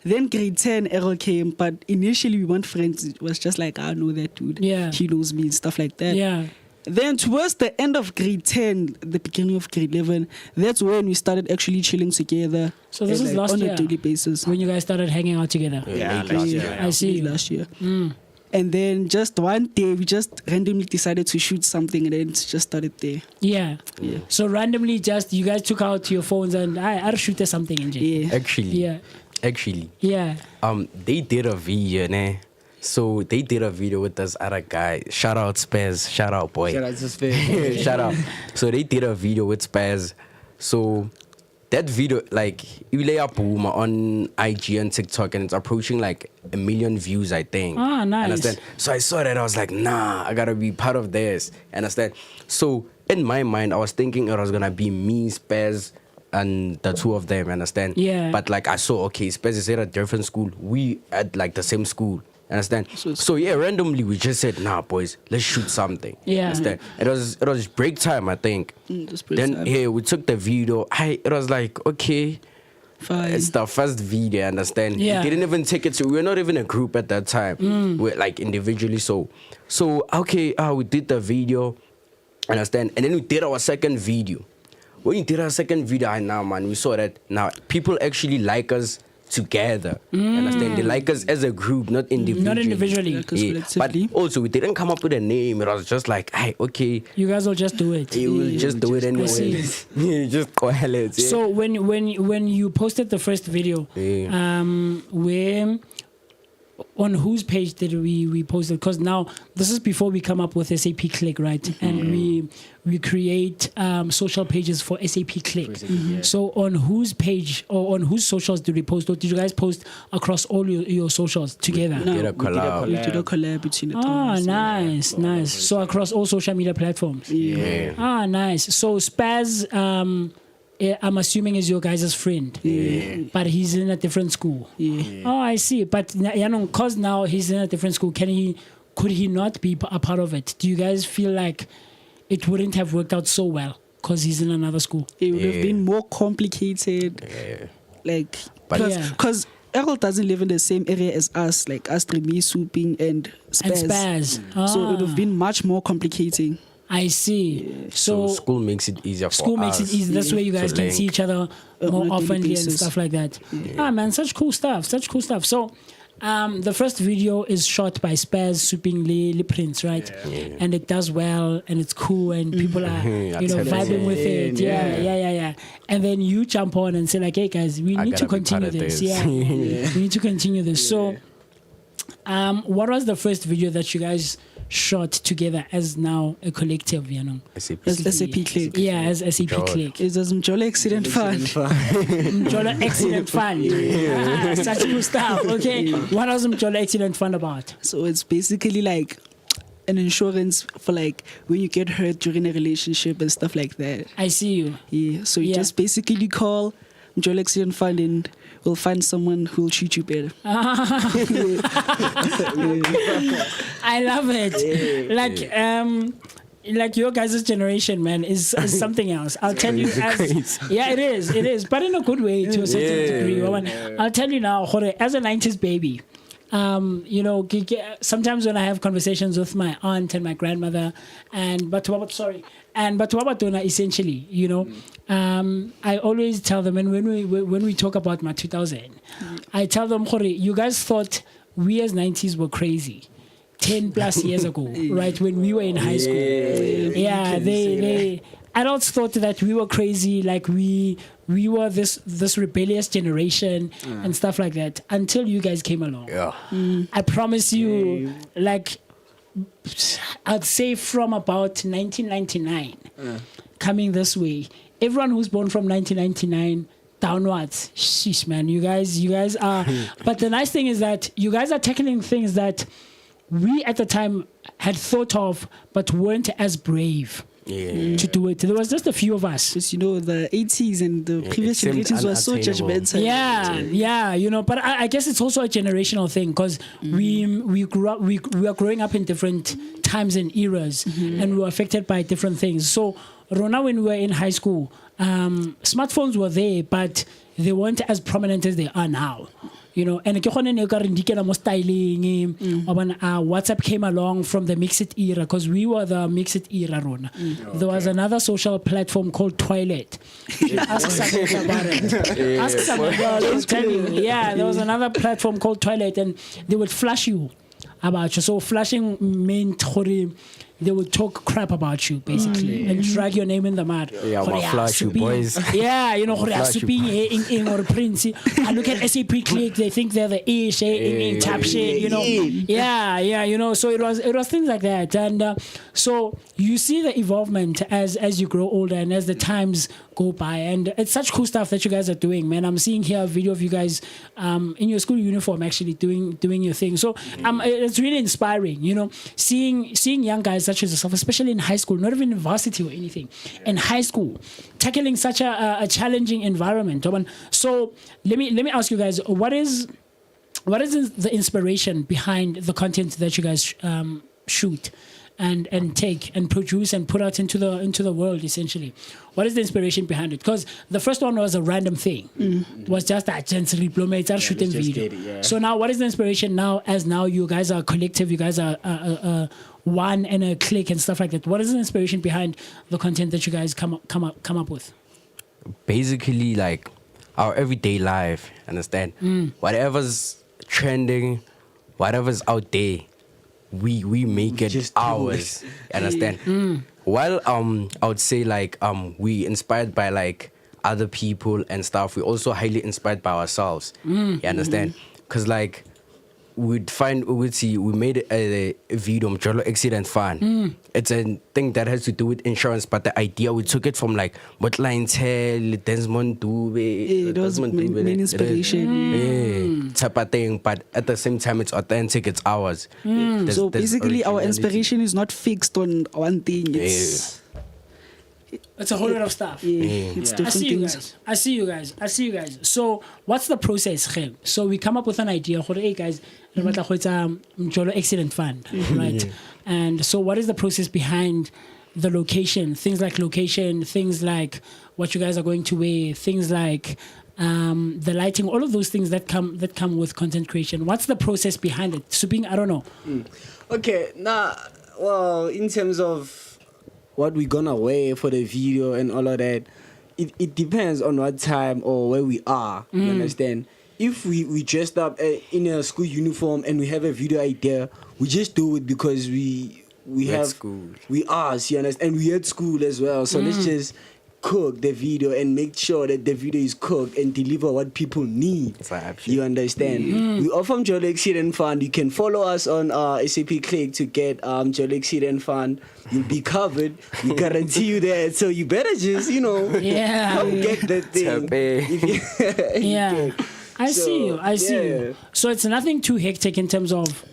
Then grade 10, Errol came, but initially we weren't friends. It was just like, I know that dude. Yeah. He knows me and stuff like that. Yeah. Then towards the end of grade 10, the beginning of grade 11, that's when we started actually chilling together. So this is last on year? a daily basis. When you guys started hanging out together. Yeah, last year. I see. Last year. And then just one day, we just randomly decided to shoot something, and then it just started there. Yeah. So randomly, just you guys took out your phones and I'll shoot something in jail. Yeah. Actually, Yeah. they did a video, ne? So they did a video with this other guy. Shout out Spaz. Shout out, boy. Shout out to Spaz. Shout out. So they did a video with Spaz. So that video, like, you lay up boom on IG and TikTok, and it's approaching like 1 million views, I think. Ah, nice. Understand? So I saw that, I was like, nah, I gotta be part of this. Understand? So in my mind, I was thinking it was gonna be me, Spaz, and the two of them. Understand? Yeah. But like I saw, okay, Spaz is at a different school. We at like the same school. Understand? So yeah, randomly we just said, nah, boys, let's shoot something. Yeah. Understand? It was break time, I think. Just break Then time. yeah, we took the video. It was like, okay, Fine. it's the first video. Understand? Yeah. We didn't even take it. So we were not even a group at that time. We're like individually. So okay, we did the video. Understand? And then we did our second video. When we did our second video, now man, we saw that now people actually like us together. Understand? They like us as a group, not individually. Not individually. Like us Yeah. But collectively. also, we didn't come up with a name. It was just like, hey, okay, You guys will just do it. you will just do it anyway. see. Yeah, just go ahead. Yeah. So when you posted the first video, Yeah. where on whose page did we post it? Because now this is before we come up with SapClique, right? And we create social pages for SapClique. So on whose page or on whose socials did we post? Or did you guys post across all your socials together? We did a collab. We did a collab between the Ah, two. nice. So across all social media platforms. Yeah. Ah, nice. So Spaz, I'm assuming is your guys' friend. Yeah. But he's in a different school. Yeah. Oh, I see. But because now he's in a different school, could he not be a part of it? Do you guys feel like it wouldn't have worked out so well because he's in another school? It would have Yeah. been more complicated. Yeah. Like, But- because Errol doesn't live in the same area as us, like Astrid, me, Souping, and Spaz. And Spaz. So it would Ah, have been much more complicating. I see. So So school makes it easier for school makes us. it easy. That's where you guys To can link. see each other On more a daily often and basis. stuff like that. Ah, man, such cool stuff. So, the first video is shot by Spaz Souping Le Prince, right? And it does well, and it's cool, and people are vibing with it. Yeah. And then you jump on and say like, hey guys, we need to gotta be part continue of this. this. Yeah, we need to continue this. So, what was the first video that you guys shot together as now a collective? SAP. As SapClique. Yeah, as SapClique. It's a Mjolo Accident Fund. Mjolo Excellent Fund. Ah, such cool stuff. Okay. What was Mjolo Excellent Fund about? So it's basically like an insurance for like when you get hurt during a relationship and stuff like that. I see you. Yeah. So you Yeah. just basically call Mjolo Accident Fund and we'll find someone who'll treat you better. I love it. Like your guys' generation, man, is something else. I'll tell you. Yeah, it is, but in a good way to a certain degree. I'll tell you now, as a 90s baby, sometimes when I have conversations with my aunt and my grandmother and Batuabatona, essentially, I always tell them, and when we talk about my 2000, I tell them, you guys thought we as 90s were crazy 10 plus years ago, right, when we were in high school. Yeah, they adults thought that we were crazy, like we were this rebellious generation and stuff like that, until you guys came along. I promise you, like, I'd say from about 1999 coming this way, everyone who's born from 1999 downwards, sheesh, man, you guys are. But the nice thing is that you guys are tackling things that we at the time had thought of but weren't as brave to do it. There was just a few of us. Because the 80s and the previous seemed generations were so unattainable. judgmental. Yeah, but I guess it's also a generational thing because we grew up, we were growing up in different times and eras, and we were affected by different things. So Rona, when we were in high school, smartphones were there, but they weren't as prominent as they are now. and ke gone ne ka re ndikela mo styling WhatsApp came along from the mixed era because we were the mixed era rona. There was another social platform called Twilight. Ask someone about it. Ask someone about it. Tell you. Yeah, there was another platform called Twilight, and they would flash you about you. So flashing meant they would talk crap about you basically and drag your name in the mud. Yeah, I'll flash you, boys. Yeah, or Prince. I look at SapClique, they think they're the ish in tap shit, Yeah, so it was things like that. And so you see the evolvement as you grow older and as the times go by, and it's such cool stuff that you guys are doing, man. I'm seeing here a video of you guys in your school uniform actually doing your thing. So it's really inspiring, seeing young guys such as yourself, especially in high school, not even in varsity or anything, in high school, tackling such a challenging environment. So let me ask you guys, what is the inspiration behind the content that you guys shoot and take and produce and put out into the world, essentially? What is the inspiration behind it? Because the first one was a random thing. It was just that gently diplomats are shooting video. So now what is the inspiration now, as now you guys are a collective, you guys are one and a clique and stuff like that? What is the inspiration behind the content that you guys come up with? Basically, like our everyday life, understand? Whatever's trending, whatever's out there, we make it just ours. Understand? While I would say like we inspired by like other people and stuff, we also highly inspired by ourselves. You understand? Because like we made a video Mjolo accident fund. It's a thing that has to do with insurance, but the idea, we took it from like what Tell, Desmond Dube. It was main inspiration. Type of thing, but at the same time it's authentic, it's ours. So basically our inspiration is not fixed on one thing. It's a whole lot of stuff. It's different things. I see you guys. So what's the process, Khem? So we come up with an idea. Hey guys, Mjolo Excellent Fund, right? And so what is the process behind the location? Things like location, things like what you guys are going to wear, things like the lighting, all of those things that come with content creation. What's the process behind it? Suping, I don't know. Okay, well, in terms of what we're gonna wear for the video and all of that, it depends on what time or where we are. You understand? If we dressed up in a school uniform and we have a video idea, we just do it because we have school. We are, you understand? And we at school as well. So let's just cook the video and make sure that the video is cooked and deliver what people need. You understand? We offer Mjolo Accident Fund. You can follow us on SapClique to get Mjolo Accident Fund. You'll be covered. We guarantee you that. So you better just, get the thing. I see you. So it's nothing too hectic in terms of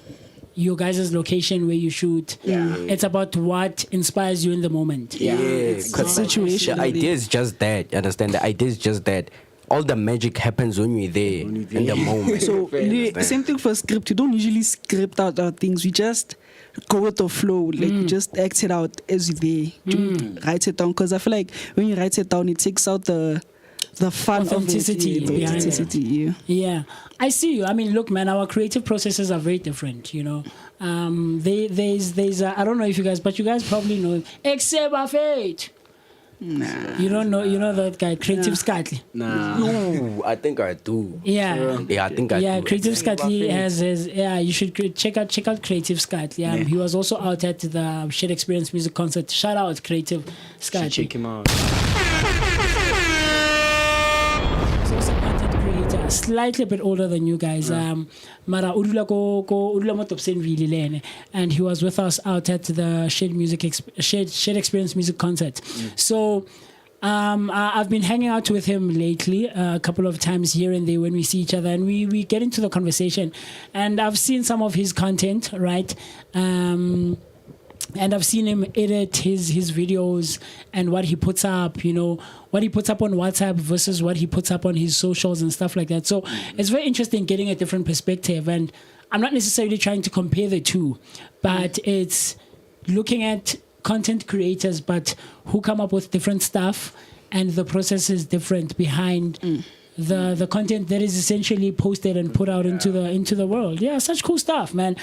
your guys' location where you shoot. It's about what inspires you in the moment. Because the situation. The idea is just that. You understand? The idea is just that. All the magic happens when you're there in the moment. So the same thing for script. You don't usually script out our things. We just go with the flow. Like you just act it out as you write it down. Because I feel like when you write it down, it takes out the fun authenticity of it. Authenticity. Yeah, I see you. I mean, look, man, our creative processes are very different. There's I don't know if you guys, but you guys probably know Except Fate. Nah. You don't know that guy, Creative Scotty? Nah. No, I think I do. Yeah, I think I do. Yeah, Creative Scotty has his. Yeah, you should check out Creative Scotty. He was also out at the Shared Experience Music Concert. Shout out Creative Scotty. Check him out. Slightly a bit older than you guys. Mara udula mo Topsenville lene, and he was with us out at the Shared Experience Music Concert. So I've been hanging out with him lately a couple of times here and there when we see each other, and we get into the conversation, and I've seen some of his content, right? And I've seen him edit his videos and what he puts up, what he puts up on WhatsApp versus what he puts up on his socials and stuff like that. So it's very interesting getting a different perspective. And I'm not necessarily trying to compare the two, but it's looking at content creators, but who come up with different stuff, and the process is different behind the content that is essentially posted and put out into the world. Yeah, such cool stuff, man.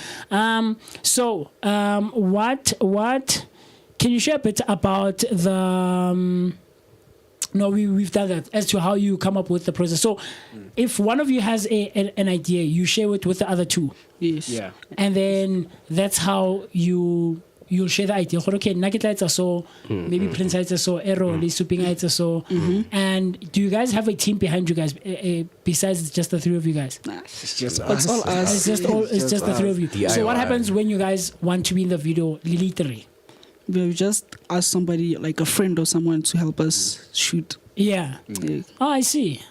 So what can you share a bit about the no, we've done that as to how you come up with the process. So if one of you has an idea, you share it with the other two. Yes. Yeah. And then that's how you'll share the idea. Okay, Nugget so maybe Prince lights so Arrow, Suping lights so. And do you guys have a team behind you guys besides just the three of you guys? It's just It's all us. It's just the three of you. So what DIY. happens when you guys want to be in the video literally? We just ask somebody, like a friend or someone, to help us shoot. Yeah. Yeah. Oh, I see.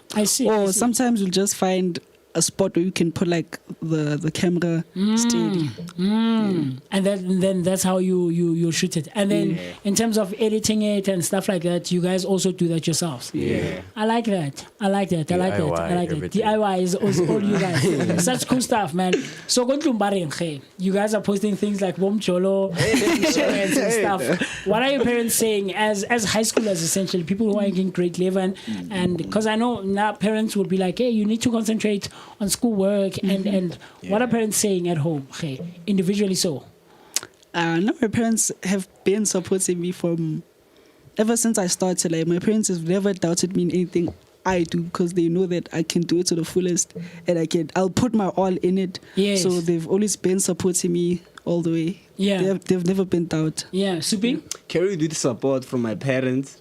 Or sometimes we'll just find a spot where you can put like the camera steady. And then that's how you shoot it. And then in terms of editing it and stuff like that, you guys also do that yourselves. Yeah. I like that. DIY, everything. DIY is all you guys. Such cool stuff, man. So you guys are posting things like Bom Cholo insurance and stuff. What are your parents saying as high schoolers, essentially, people who are in grade 11? And because I know now parents would be like, hey, you need to concentrate on schoolwork and what are parents saying at home? Hey, individually so. No, my parents have been supporting me from ever since I started. Like my parents have never doubted me in anything I do because they know that I can do it to the fullest and I'll put my all in it. Yes. So they've always been supporting me all the way. Yeah. They've never been doubt. Yeah, Suping? Carried with support from my parents.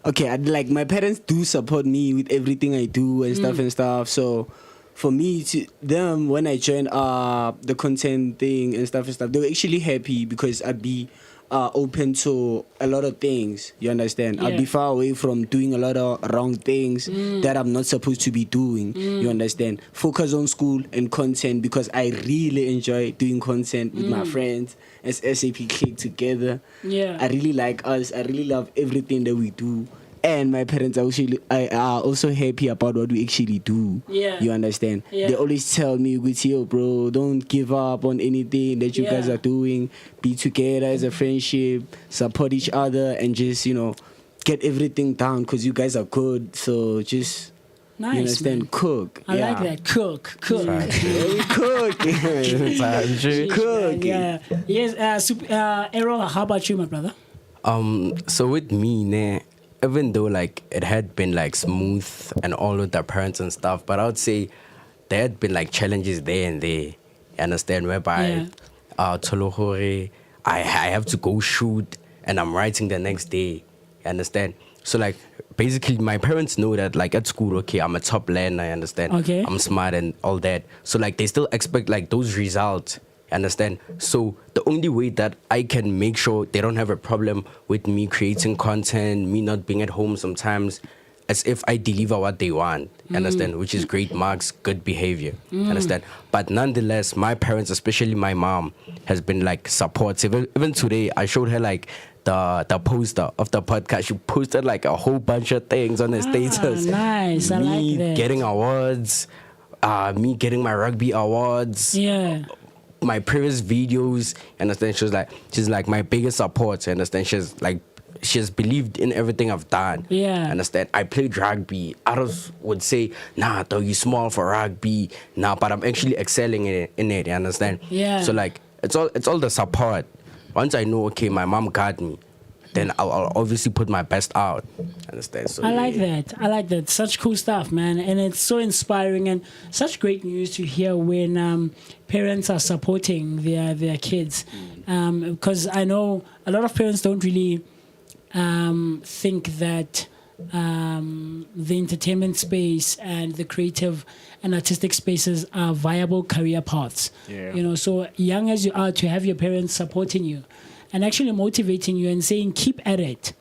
Okay, like my parents do support me with everything I do and stuff. So for me, to them, when I joined the content thing and stuff, they were actually happy because I'd be open to a lot of things. You understand? I'd be far away from doing a lot of wrong things that I'm not supposed to be doing. You understand? Focus on school and content because I really enjoy doing content with my friends as SapClique together. Yeah. I really like us. I really love everything that we do. And my parents are also happy about what we actually do. Yeah. You understand? Yeah. They always tell me, yo, bro, don't give up on anything that you guys are doing. Be together as a friendship, support each other, and just, get everything down because you guys are good. So just, Nice, you understand? man. Cook. I like that. Cook. Cook. Cook. Yeah. Yes, Errol, how about you, my brother? So with me, even though like it had been like smooth and all with their parents and stuff, but I would say there had been like challenges there and there. You understand? Whereby Tsholofelo, I have to go shoot and I'm writing the next day. You understand? So like basically my parents know that like at school, okay, I'm a top learner, I understand? Okay. I'm smart and all that. So like they still expect like those results. Understand? So the only way that I can make sure they don't have a problem with me creating content, me not being at home sometimes, as if I deliver what they want, understand? Which is great marks, good behavior, understand? But nonetheless, my parents, especially my mom, has been like supportive. Even today, I showed her like the poster of the podcast. She posted like a whole bunch of things on the status. Nice, I me like that. getting awards, me getting my rugby awards. Yeah. My previous videos, understand? She's like my biggest support, understand? She's believed in everything I've done. Yeah. Understand? I played rugby. Others would say, nah, though you small for rugby. Nah, but I'm actually excelling in it, you understand? Yeah. So like it's all the support. Once I know, okay, my mom got me, then I'll obviously put my best out. Understand? So I like that. Such cool stuff, man. And it's so inspiring and such great news to hear when parents are supporting their kids. Because I know a lot of parents don't really think that the entertainment space and the creative and artistic spaces are viable career paths. Yeah. So young as you are, to have your parents supporting you and actually motivating you and saying keep at it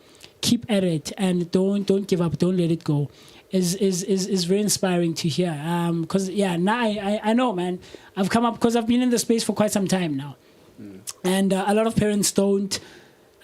and don't give up, don't let it go is very inspiring to hear. Because now I know, man, I've come up because I've been in the space for quite some time now, and a lot of parents don't.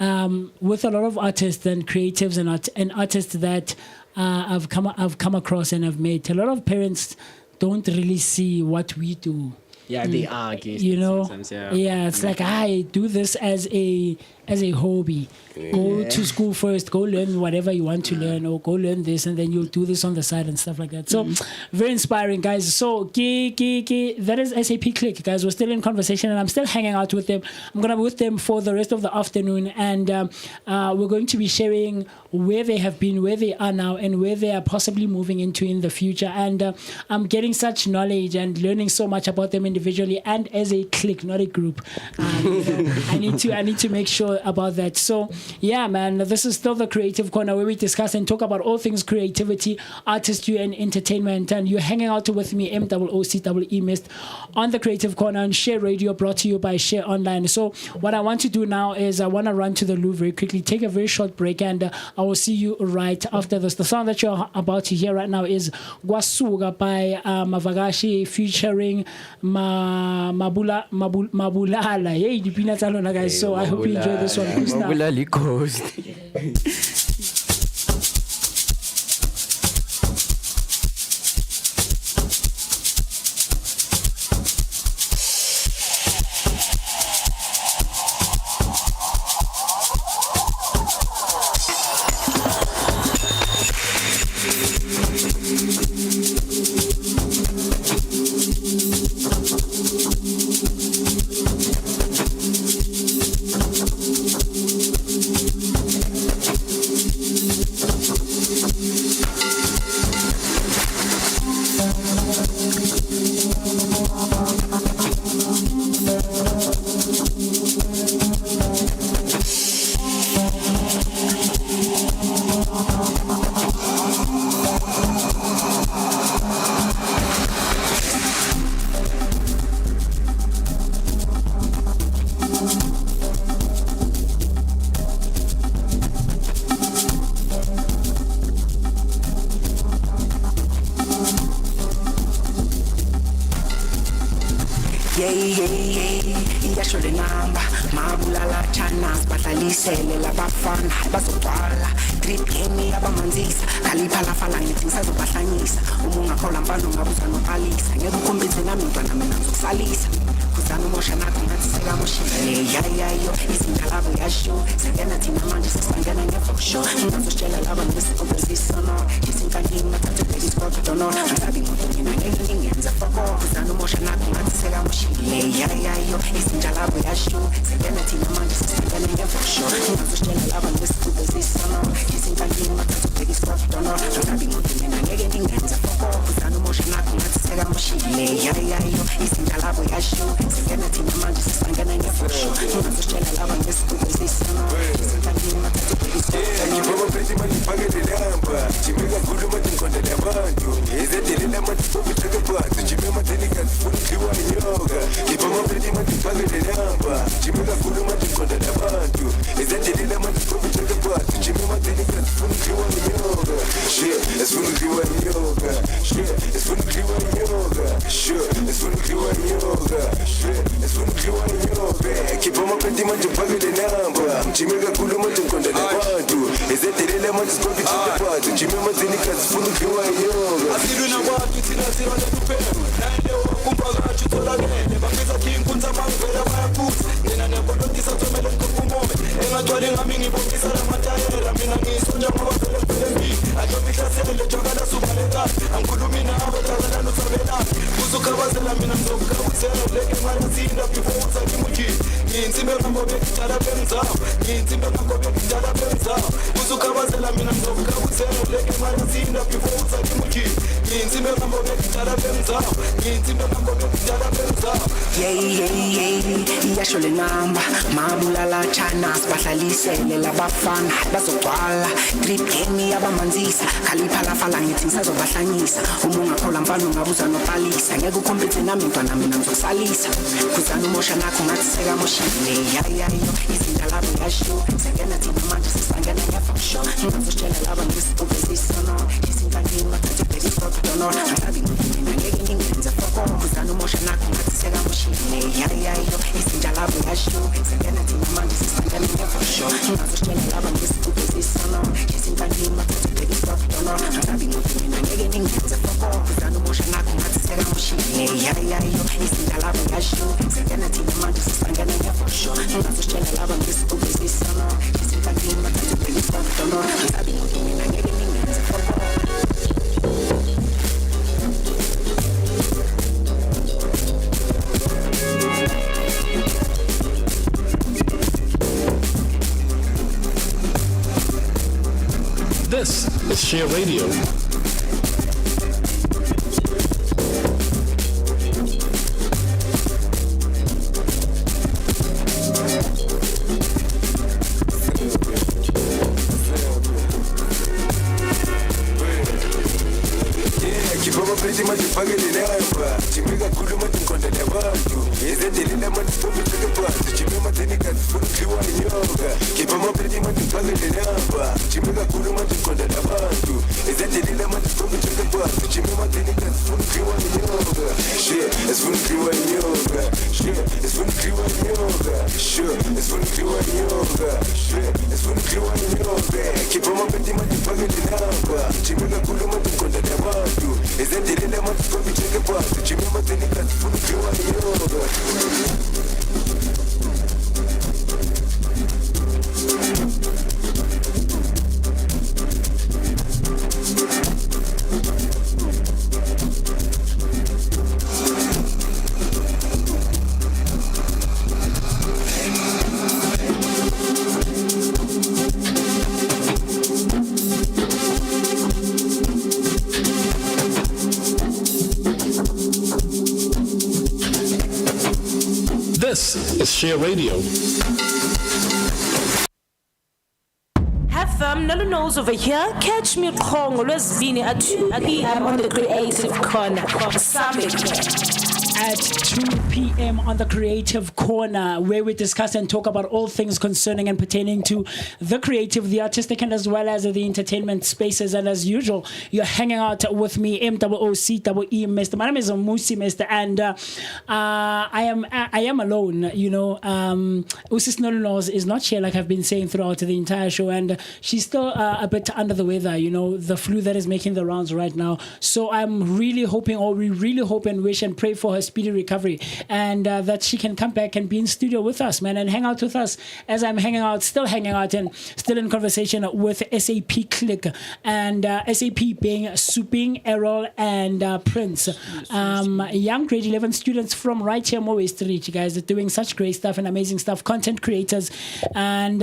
With a lot of artists and creatives and artists that I've come across and I've met, a lot of parents don't really see what we do. Yeah, they are against You it know, sometimes, it's like I do this as a as a hobby. Go to school first, go learn whatever you want to learn, or go learn this, and then you'll do this on the side and stuff like that. So very inspiring, guys. So that is SapClique, guys. We're still in conversation, and I'm still hanging out with them. I'm gonna be with them for the rest of the afternoon, and we're going to be sharing where they have been, where they are now, and where they are possibly moving into in the future. And I'm getting such knowledge and learning so much about them individually and as a clique, not a group. I need to make sure about that. So yeah, man, this is still the Creative Corner, where we discuss and talk about all things creativity, artistry, and entertainment. And you're hanging out with me, MOOCEE Mist, on the Creative Corner on Share Radio, brought to you by Share Online. So what I want to do now is I want to run to the loo very quickly, take a very short break, and I will see you right after this. The song that you're about to hear right now is Gwasuga by Mavagashi featuring Mabulala. Hey, the peanuts are guys. So I hope you enjoy this one. Mabulala Coast. Sure, is Share Radio. This is Share Radio. Have fun, Nolu knows over here. Catch me Kong, Lwesibini at 2 p.m. on the Creative Corner. SapClique. At 2 p.m. on the Creative Corner, where we discuss and talk about all things concerning and pertaining to the creative, the artistic, and as well as the entertainment spaces. And as usual, you're hanging out with me, MOOCEE, Mr. My name is Musi, Mr. And I am alone, you know. Usis Nolunos is not here, like I've been saying throughout the entire show, and she's still a bit under the weather, you know, the flu that is making the rounds right now. So I'm really hoping, or we really hope and wish and pray for her speedy recovery, and that she can come back and be in studio with us, man, and hang out with us as I'm still hanging out and still in conversation with SapClique, and SAP being Suping, Errol, and Prince. Young grade 11 students from right here, Moe Street, you guys are doing such great stuff and amazing stuff, content creators, and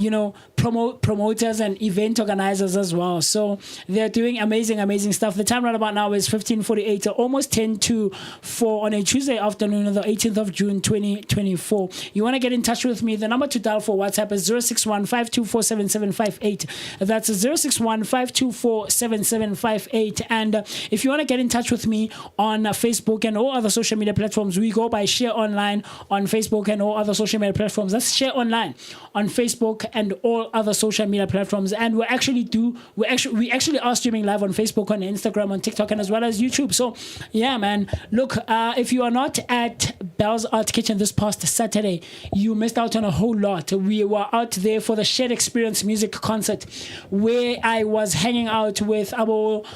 you know, promoters and event organizers as well. So they're doing amazing stuff. The time right about now is 15:48, almost 10 to 4 on a Tuesday afternoon, the 18th of June, 2024. You want to get in touch with me? The number to dial for WhatsApp is 061-524-7758. That's 061-524-7758. And if you want to get in touch with me on Facebook and all other social media platforms, we go by Share Online on Facebook and all other social media platforms. That's Share Online on Facebook and all other social media platforms. And we actually are streaming live on Facebook, on Instagram, on TikTok, and as well as YouTube. So yeah, man, look, if you are not at Bell's Art Kitchen this past Saturday, you missed out on a whole lot. We were out there for the Shared Experience music concert, where I was hanging out with Abo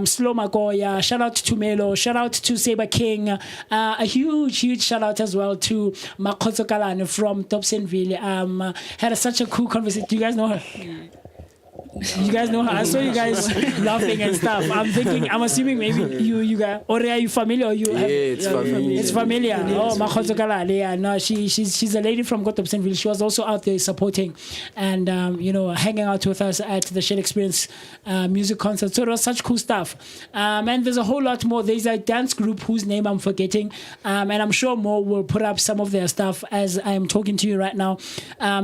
Slow Magoya. Shout out to Melo, shout out to Saber King, a huge shout out as well to Makotso Kalane from Dobsonville. Had such a cool conversation. Do you guys know her? You guys know her. I saw you guys laughing and stuff. I'm assuming maybe you guys, or are you familiar? Or you? Yeah, it's familiar. It's familiar. Oh, Makotso Kalane. Yeah, no, she's a lady from Dobsonville. She was also out there supporting and you know, hanging out with us at the Shared Experience music concert. So it was such cool stuff. And there's a whole lot more. There's a dance group whose name I'm forgetting, and I'm sure more will put up some of their stuff as I'm talking to you right now.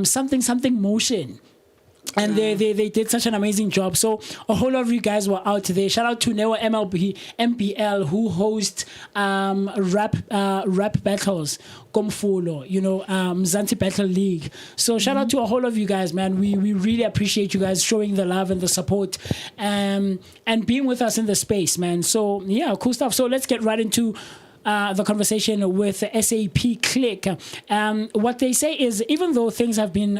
Something motion. And they did such an amazing job. So a whole lot of you guys were out there. Shout out to Neo MPL, who hosts rap battles, Komfulo, you know, Mzansi Battle League. So shout out to a whole lot of you guys, man. We really appreciate you guys showing the love and the support, and being with us in the space, man. So yeah, cool stuff. So let's get right into the conversation with SapClique. What they say is, even though things have been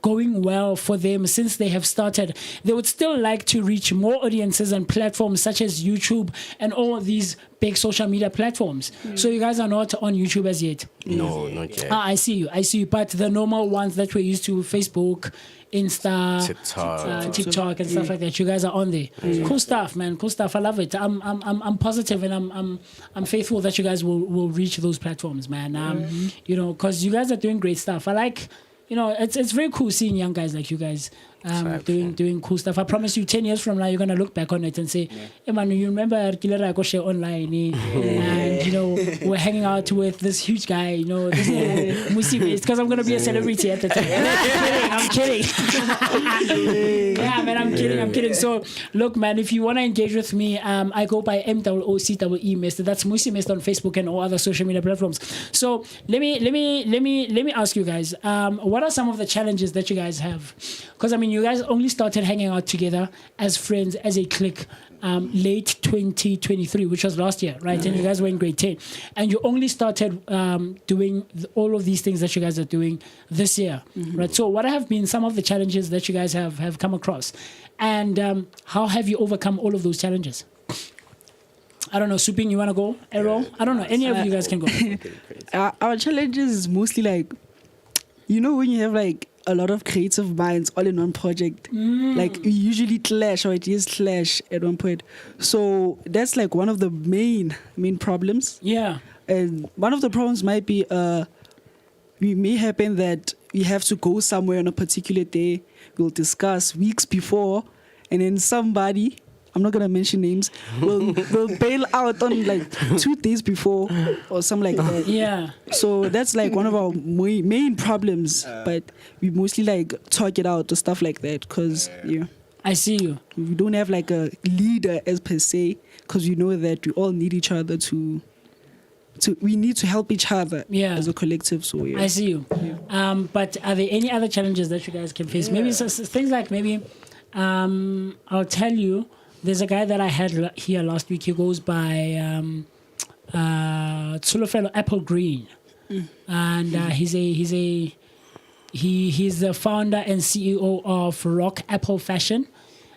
going well for them since they have started, they would still like to reach more audiences and platforms such as YouTube and all of these big social media platforms. So you guys are not on YouTube as yet? No, not yet. I see you. But the normal ones that we're used to, Facebook, Insta, TikTok, and stuff like that. You guys are on there. Cool stuff, man. Cool stuff. I love it. I'm positive, and I'm faithful that you guys will reach those platforms, man. You know, because you guys are doing great stuff. I like, you know, it's very cool seeing young guys like you guys doing cool stuff. I promise you, 10 years from now, you're gonna look back on it and say, "Hey man, you remember Kilera Koshe online, and we're hanging out with this huge guy, this Musi." It's because I'm gonna be a celebrity at the time. I'm kidding. Yeah, man, I'm kidding. So look, man, if you wanna engage with me, I go by MOOCEE Mister. That's Musi Mister on Facebook and all other social media platforms. So let me ask you guys, what are some of the challenges that you guys have? Because I mean, you guys only started hanging out together as friends, as a clique, late 2023, which was last year, right? And you guys were in grade 10, and you only started doing all of these things that you guys are doing this year, right? So what have been some of the challenges that you guys have come across, and how have you overcome all of those challenges? I don't know, Suping, you want to go? Arrow? I don't know, any of you guys can go. Our challenges is mostly like, when you have like a lot of creative minds all in one project, like we usually clash, or ideas clash at one point. So that's like one of the main problems. Yeah. And one of the problems might be we may happen that we have to go somewhere on a particular day. We'll discuss weeks before, and then somebody, I'm not gonna mention names, will bail out on like 2 days before or something like that. Yeah. So that's like one of our main problems, but we mostly like talk it out or stuff like that, because I see you. We don't have like a leader as per se, because we know that we all need each other we need to help each other as a collective. So I see you. But are there any other challenges that you guys can face? Maybe things like I'll tell you. There's a guy that I had here last week. He goes by Tsholofelo AppleGreen, and he's the founder and CEO of Rock Apple Fashion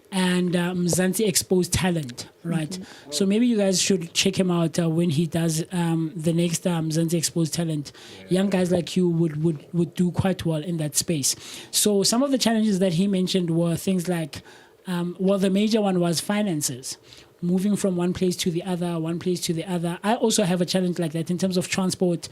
and Mzansi Exposed Talent, right? So maybe you guys should check him out when he does the next Mzansi Exposed Talent. Young guys like you would do quite well in that space. So some of the challenges that he mentioned were things like, the major one was finances, moving from one place to the other. I also have a challenge like that in terms of transport.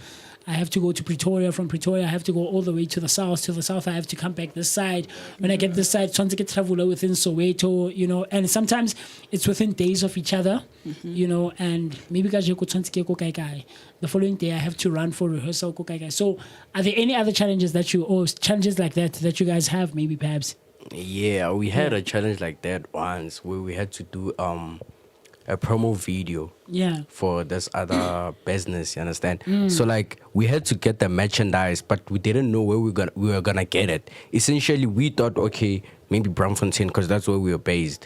I have to go to Pretoria. From Pretoria, I have to go all the way to the south. To the south, I have to come back this side. When I get this side, trying to get travel within Soweto, and sometimes it's within days of each other, and maybe the following day I have to run for rehearsal. So are there any other challenges challenges like that you guys have, maybe perhaps? Yeah, we had a challenge like that once where we had to do a promo video for this other business, you understand? So like we had to get the merchandise, but we didn't know where we were gonna get it. Essentially, we thought, okay, maybe Braamfontein, because that's where we were based.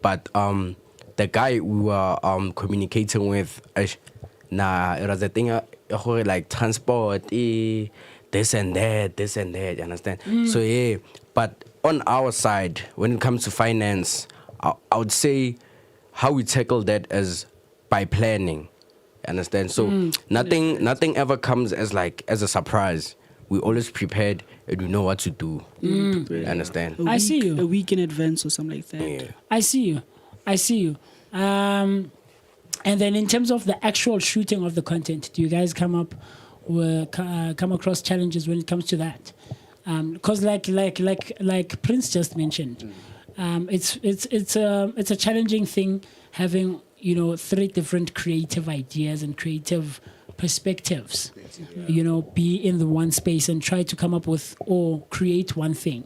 But the guy we were communicating with, it was a thing like transport, this and that, you understand? So yeah, but on our side, when it comes to finance, I would say how we tackle that as by planning. Understand? So nothing ever comes as a surprise. We always prepared and we know what to do. Understand? I see you. A week in advance or something like that. Yeah. I see you. And then in terms of the actual shooting of the content, do you guys come across challenges when it comes to that? Because like Prince just mentioned, it's a challenging thing having 3 different creative ideas and creative perspectives, be in the one space and try to come up with or create one thing.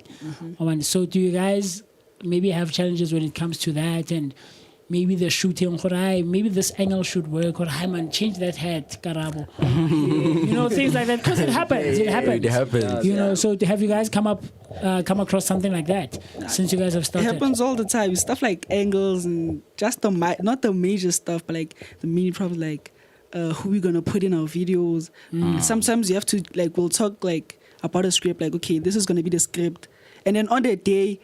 So do you guys maybe have challenges when it comes to that, and maybe the shooting, maybe this angle should work, or man, change that head, Karabo. Things like that, because it happens. It happens. So have you guys come across something like that since you guys have started? It happens all the time. Stuff like angles and just not the major stuff, but like the mini problems, like who we gonna put in our videos. Sometimes you have to we'll talk about a script, okay, this is gonna be the script, and then on that day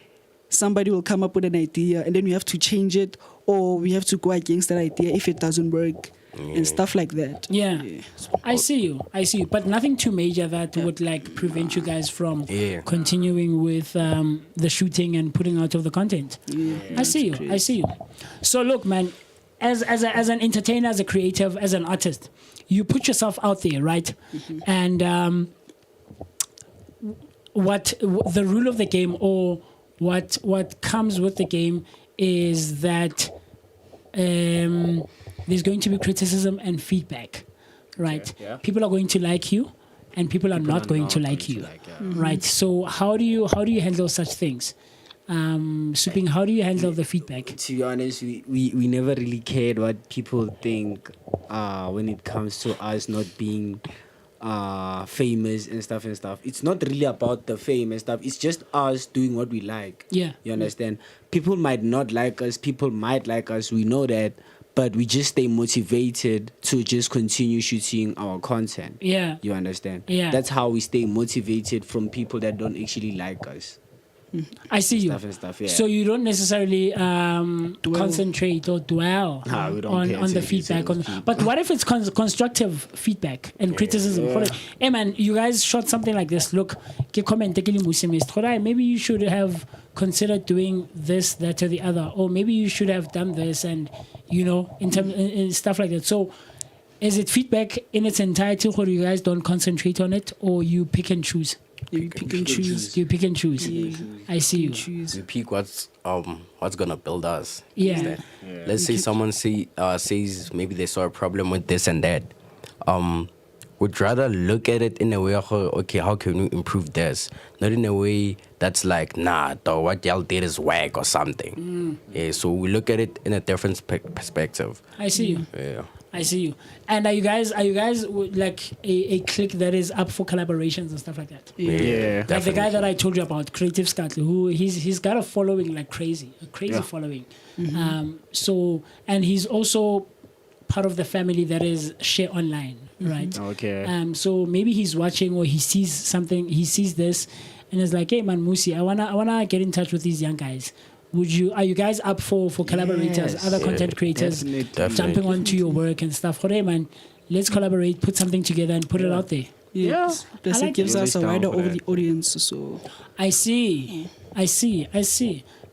somebody will come up with an idea, and then we have to change it, or we have to go against that idea if it doesn't work, and stuff like that. Yeah. I see you. But nothing too major that would prevent you guys from continuing with the shooting and putting out of the content. I see you. So look, man, as an entertainer, as a creative, as an artist, you put yourself out there, right? And what the rule of the game, or what comes with the game is that there's going to be criticism and feedback, right? Okay, yeah. People are going to like you, and people are not going to like you, right? So how do you handle such things? Suping, how do you handle the feedback? To be honest, we never really cared what people think when it comes to us not being famous and stuff. It's not really about the fame and stuff. It's just us doing what we like. Yeah. You understand? People might not like us. People might like us. We know that. But we just stay motivated to just continue shooting our content. Yeah. You understand? Yeah. That's how we stay motivated from people that don't actually like us. I see you. Stuff, yeah. So you don't necessarily concentrate or dwell Nah, we don't on pay the attention to feedback. those people. But what if it's constructive feedback and criticism? Hey man, you guys shot something like this. Look, maybe you should have considered doing this, that, or the other, or maybe you should have done this, and in stuff like that. So, is it feedback in its entirety, or you guys don't concentrate on it, or you pick and choose? You pick and choose. You pick and choose. Yeah. I see you. Choose. We pick what's gonna build us. Yeah. Instead. Let's say someone says maybe they saw a problem with this and that. Would rather look at it in a way of, okay, how can we improve this? Not in a way that's like, nah, though, what y'all did is whack or something. Yeah, so we look at it in a different perspective. I see you. Yeah. I see you. And are you guys like a clique that is up for collaborations and stuff like that? Yeah. Like the guy that I told you about, Creative Scuttle, who he's got a following like crazy, a crazy following. So, and he's also part of the family that is Share Online, right? Okay. So maybe he's watching or he sees something, he sees this, and is like, hey man, Musi, I wanna get in touch with these young guys. Are you guys up for collaborators, Yes, other content creators, definitely. jumping onto your work and stuff? Hey man, let's collaborate, put something together, and put it out there. Yeah. Plus, I like it gives it. us a Always wider down for that. audience. So I see.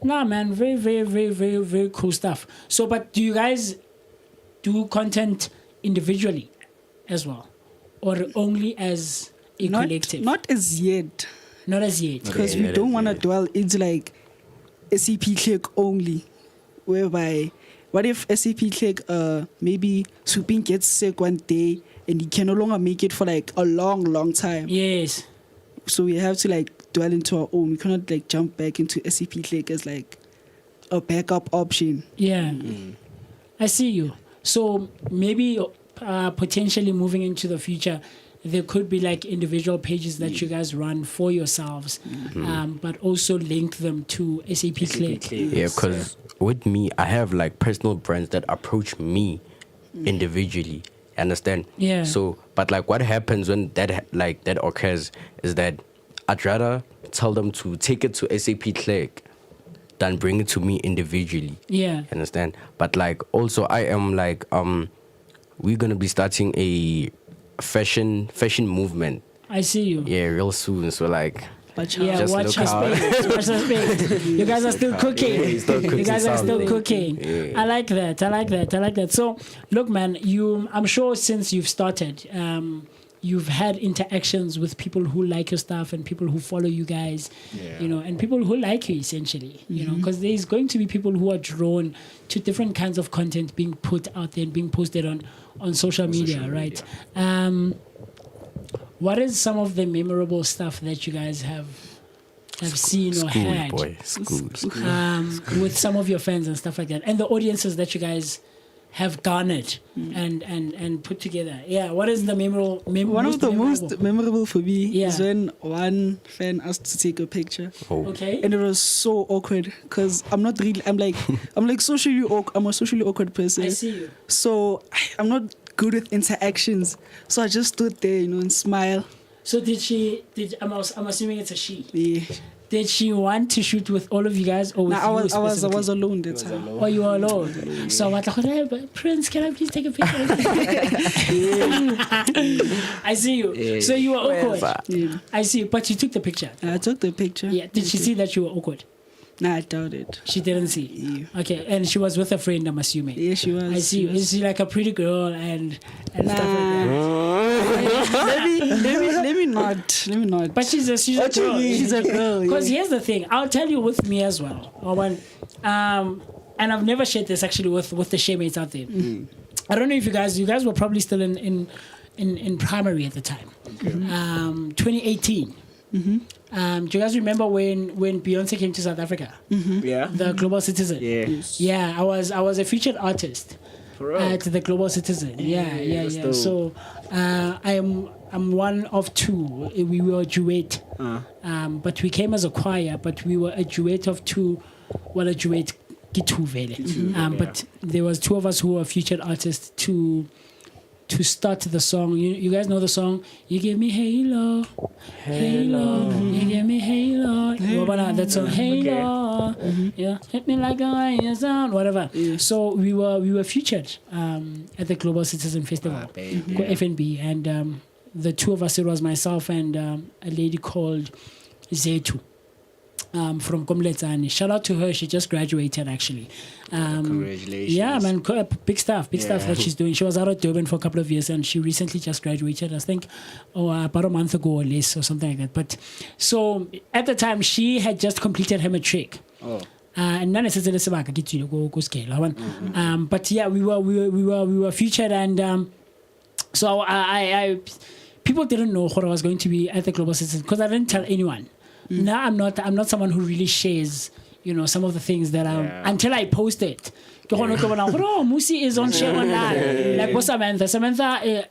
Nah, man, very, very, very, very, very cool stuff. So, but do you guys do content individually as well, or only as a collective? not as yet, Not as yet. because we don't want to dwell into like SapClique only, whereby what if SapClique maybe Supin gets sick one day and he can no longer make it for like a long time. Yes. So we have to like dwell into our own. We cannot like jump back into SapClique as like a backup option. Yeah. I see you. So maybe potentially moving into the future, there could be like individual pages that you guys run for yourselves, but also link them to SapClique. Yeah, because with me, I have like personal brands that approach me individually. Understand? Yeah. So, but like, what happens when that occurs is that I'd rather tell them to take it to SapClique than bring it to me individually. Yeah. Understand? But like, also, I am like, we're gonna be starting a fashion movement. I see you. Yeah, real soon. So like, Yeah, just watch look your out. space. Watch your space. You guys are still cooking. Yeah, still You cooking guys are still something. cooking. Yeah. I like that. So, look, man, I'm sure since you've started, you've had interactions with people who like your stuff and people who follow you guys, and people who like you essentially, because there's going to be people who are drawn to different kinds of content being put out there and being posted on social media, right? What is some of the memorable stuff that you guys have seen or had with some of your fans and stuff like that, and the audiences that you guys have garnered and put together? Yeah, what is the One of the most memorable for me is Yeah. when one fan asked to take a picture. Okay. And it was so awkward because I'm a socially awkward person. I see you. So I'm not good with interactions. So I just stood there, and smile. So I'm assuming it's a she. Yeah. Did she want to shoot with all of you guys, or with Now, I you was specifically? alone that time. Oh, you were alone. So I was like, "Hey, Prince, can I please take a picture?" I see you. So you were awkward. Yeah. I see, but you took the picture. I took the picture. Yeah. Did she see that you were awkward? Nah, I doubt it. She didn't see. Okay, and she was with a friend, I'm assuming. Yeah, she was. I see. She was. Is she like a pretty girl and stuff like that? let me Let me not. But she's a girl. She's a girl. Because here's the thing. I'll tell you with me as well. And I've never shared this actually with the shaymates out there. I don't know if you guys were probably still in primary at the time. 2018. Do you guys remember when Beyonce came to South Africa? Yeah. The Global Citizen. Yeah. I was a featured artist at the Global Citizen. Yeah. So I'm one of two. We were a duet, but we came as a choir. But we were a duet of two. Well, a duet. But there was two of us who were featured artists to start the song. You guys know the song. You give me halo. You give me halo. That song, halo. Yeah, hit me like a lion sound. Whatever. So we were featured at the Global Citizen Festival, FNB, and the two of us. It was myself and a lady called Zetu. From Komletsani. Shout out to her. She just graduated actually. Congratulations. Yeah, man. Big stuff that she's doing. She was out of Durban for a couple of years and she recently just graduated, I think, about a month ago or less or something like that. But so at the time, she had just completed her matric. And none but yeah, we were featured, and so I people didn't know what I was going to be at the Global Citizen because I didn't tell anyone. Now I'm not someone who really shares, some of the things that until I post it. Musi is on share online. Like what's Samantha,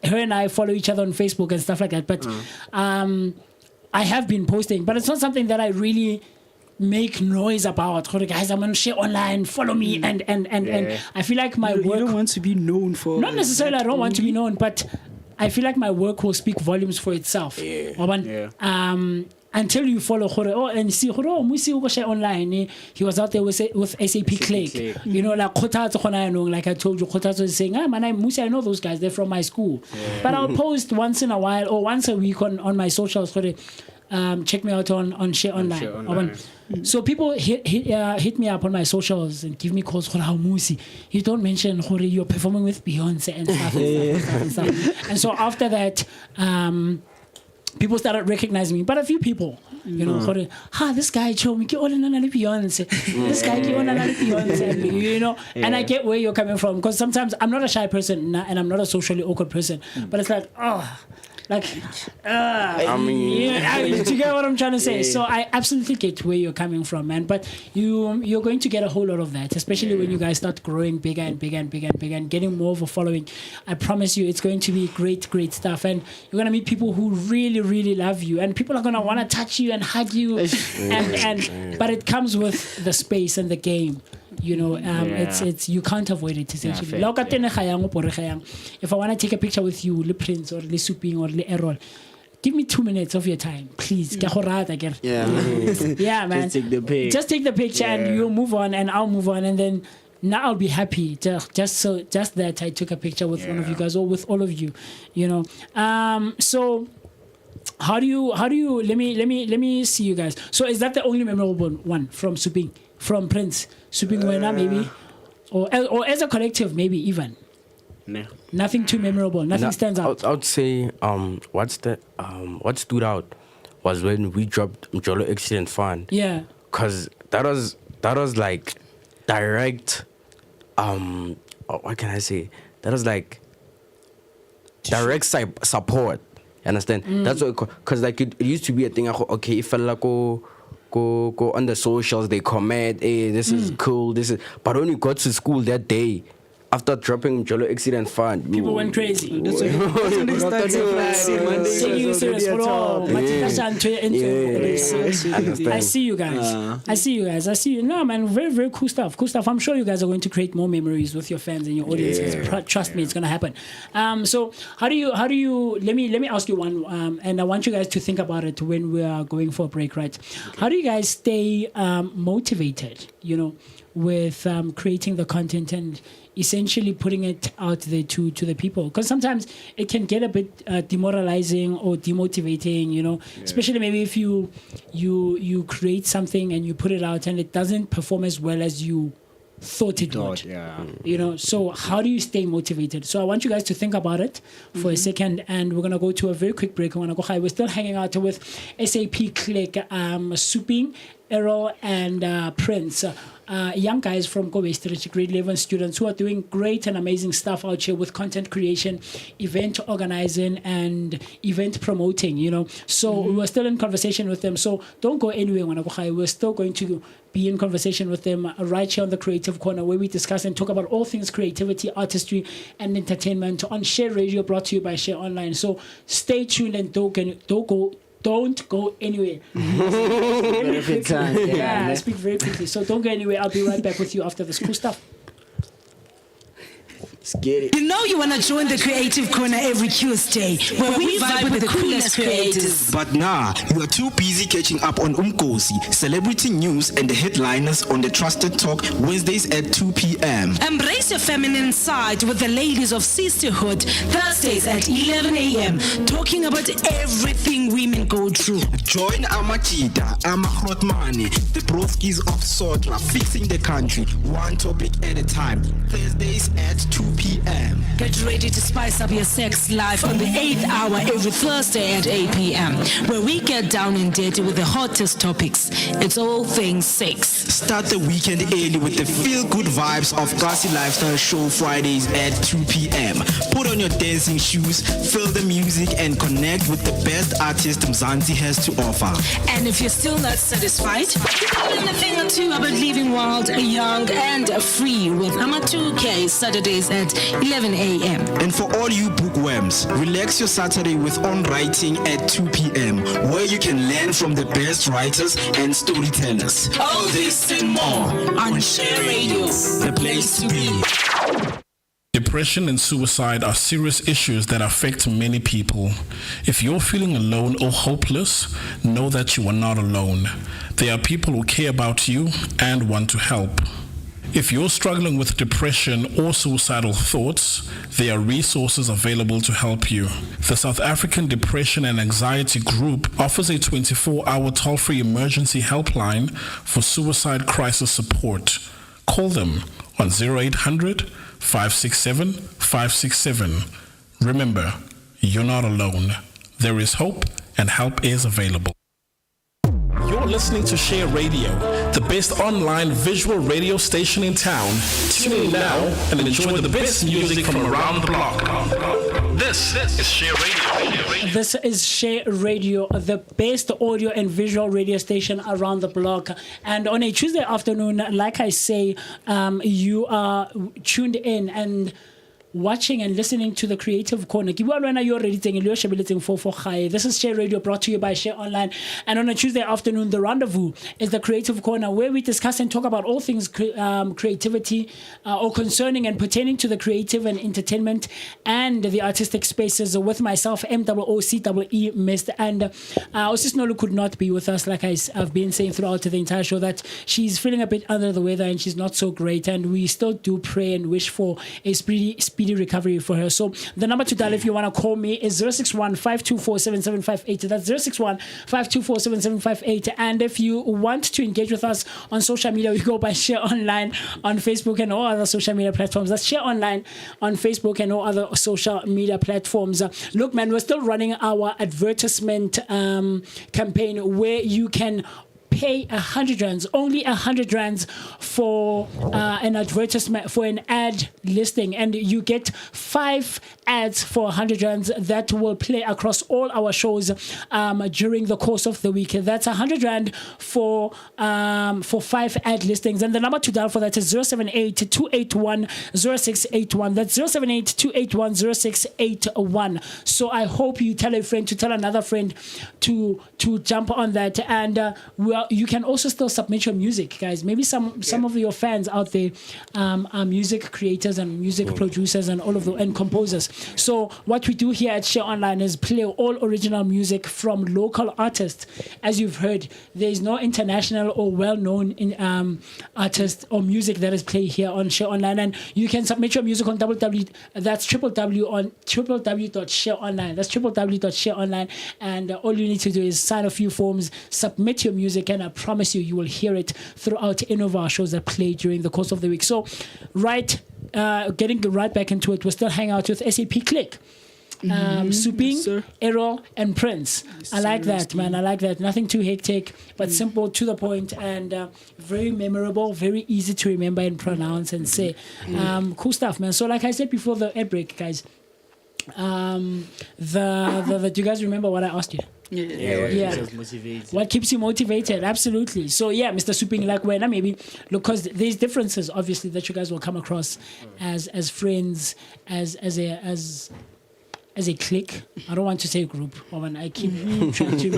her and I follow each other on Facebook and stuff like that. But I have been posting, but it's not something that I really make noise about. Guys, I'm gonna share online, follow me, and I feel like my work. You don't want to be known for. Not necessarily. I don't want to be known, but I feel like my work will speak volumes for itself. Until you follow and see Musi share online. He was out there with SapClique. Like I told you, Khotatso is saying, my name Musi, I know those guys, they're from my school. But I'll post once in a while or once a week on my socials. Check me out on Share Online. So people hit me up on my socials and give me calls. Musi, you don't mention you're performing with Beyonce and stuff. And so after that, people started recognizing me, but a few people, this guy told me, Beyonce. This guy, Beyonce, and I get where you're coming from, because sometimes I'm not a shy person and I'm not a socially awkward person, but it's like, do you get what I'm trying to say? So I absolutely get where you're coming from, man. But you're going to get a whole lot of that, especially when you guys start growing bigger and bigger and bigger and bigger and getting more of a following. I promise you, it's going to be great stuff, and you're gonna meet people who really, really love you, and people are gonna want to touch you and hug you, but it comes with the space and the game. It's you can't avoid it essentially. If I want to take a picture with you, Le Prince or Le Suping or Le Errol, give me 2 minutes of your time, please. Yeah, man. Just take the picture and you'll move on and I'll move on, and then now I'll be happy just that I took a picture with one of you guys or with all of you. So how do you let me see you guys. So is that the only memorable one from Suping? From Prince, Suping Wena maybe, or as a collective maybe even. No. Nothing too memorable. Nothing stands out. I would say what stood out was when we dropped Mjolo Accident Fund. Yeah. Cause that was like direct. What can I say? That was like direct support. You understand? That's what. Cause like it used to be a thing. Okay, if I go on the socials, they comment, hey, this is cool, but when we got to school that day, after dropping Mjolo Accident Fund, people went crazy. That's when they started taking you serious. I see you guys. No, man, very, very cool stuff. I'm sure you guys are going to create more memories with your fans and your audiences. Trust me, it's going to happen. So how do you let me ask you one, and I want you guys to think about it when we are going for a break, right? Okay. How do you guys stay motivated, with creating the content and essentially putting it out there to the people? Because sometimes it can get a bit demoralizing or demotivating, especially maybe if you create something and you put it out and it doesn't perform as well as you thought it would. Yeah. You know, so how do you stay motivated? So I want you guys to think about it for a second, and we're gonna go to a very quick break. We're still hanging out with SapClique, Suping, Errol, and Prince. Young guys from Kobe State, grade 11 students who are doing great and amazing stuff out here with content creation, event organizing, and event promoting, you know. So we're still in conversation with them. So don't go anywhere. We're still going to be in conversation with them right here on the Creative Corner, where we discuss and talk about all things creativity, artistry, and entertainment on Share Radio, brought to you by Share Online. So stay tuned and don't go anywhere. I speak very quickly. So don't go anywhere. I'll be right back with you after this cool stuff. Let's get it. You know you want to join the Creative Corner every Tuesday, where we vibe with the coolest creators. But nah, you are too busy catching up on Cosy, celebrity news, and the headliners on the Trusted Talk Wednesdays at 2 p.m. Embrace your feminine side with the ladies of Sisterhood Thursdays at 11 a.m. talking about everything women go through. Join Amachita, Amakrotmani, the broskies of Sotra, fixing the country, one topic at a time. Thursdays at 2 p.m. Get ready to spice up your sex life on the 8th hour every Thursday at 8 p.m. where we get down and dirty with the hottest topics. It's all things sex. Start the weekend early with the feel-good vibes of Cosy Lifestyle Show Fridays at 2 p.m. Put on your dancing shoes, feel the music, and connect with the best artist Mzansi has to offer. And if you're still not satisfied, learn a thing or two about living wild, young, and free with Ama2K Saturdays at 11 a.m. And for all you bookworms, relax your Saturday with On Writing at 2 p.m. where you can learn from the best writers and storytellers. All this and more on Share Radio, the place to be. Depression and suicide are serious issues that affect many people. If you're feeling alone or hopeless, know that you are not alone. There are people who care about you and want to help. If you're struggling with depression or suicidal thoughts, there are resources available to help you. The South African Depression and Anxiety Group offers a 24-hour toll-free emergency helpline for suicide crisis support. Call them on 0800 567 567. Remember, you're not alone. There is hope and help is available. You're listening to Share Radio, the best online visual radio station in town. Tune in now and enjoy the best music from around the block. This is Share Radio. This is Share Radio, the best audio and visual radio station around the block. And on a Tuesday afternoon, like I say, you are tuned in and watching and listening to the Creative Corner. This is Share Radio, brought to you by Share Online. And on a Tuesday afternoon, the rendezvous is the Creative Corner, where we discuss and talk about all things creativity or concerning and pertaining to the creative and entertainment and the artistic spaces, with myself, MOOCEE Mist. And Osis Nolu could not be with us, like I've been saying throughout the entire show, that she's feeling a bit under the weather and she's not so great. And we still do pray and wish for a speedy recovery for her. So the number to dial if you want to call me is 061-524-7758. That's 061-524-7758. And if you want to engage with us on social media, we go by Share Online on Facebook and all other social media platforms. That's Share Online on Facebook and all other social media platforms. Look, man, we're still running our advertisement campaign, where you can pay 100 rands, only 100 rands for an advertisement, for an ad listing, and you get 5 ads for 100 rands that will play across all our shows during the course of the week. That's 100 rand for 5 ad listings, and the number to dial for that is 078-281-0681. That's 078-281-0681. So I hope you tell a friend to tell another friend to jump on that, and you can also still submit your music, guys. Maybe some of your fans out there are music creators and music producers and all of the and composers. So what we do here at Share Online is play all original music from local artists. As you've heard, there is no international or well-known artist or music that is played here on Share Online, and you can submit your music on www.shareonline. That's www.shareonline, and all you need to do is sign a few forms, submit your music, 10. I promise you will hear it throughout any of our shows that play during the course of the week. So, getting right back into it, we're still hanging out with SapClique. Suping, Errol, and Prince. I like that, man. I like that. Nothing too hectic, but simple, to the point, and very memorable, very easy to remember and pronounce and say. Cool stuff, man. So, like I said before the ad break, guys, do you guys remember what I asked you? Yeah. What keeps you motivated? Absolutely. So yeah, Mr. Suping, like when maybe look, because there's differences obviously that you guys will come across as friends, as a clique. I don't want to say group. When I keep trying to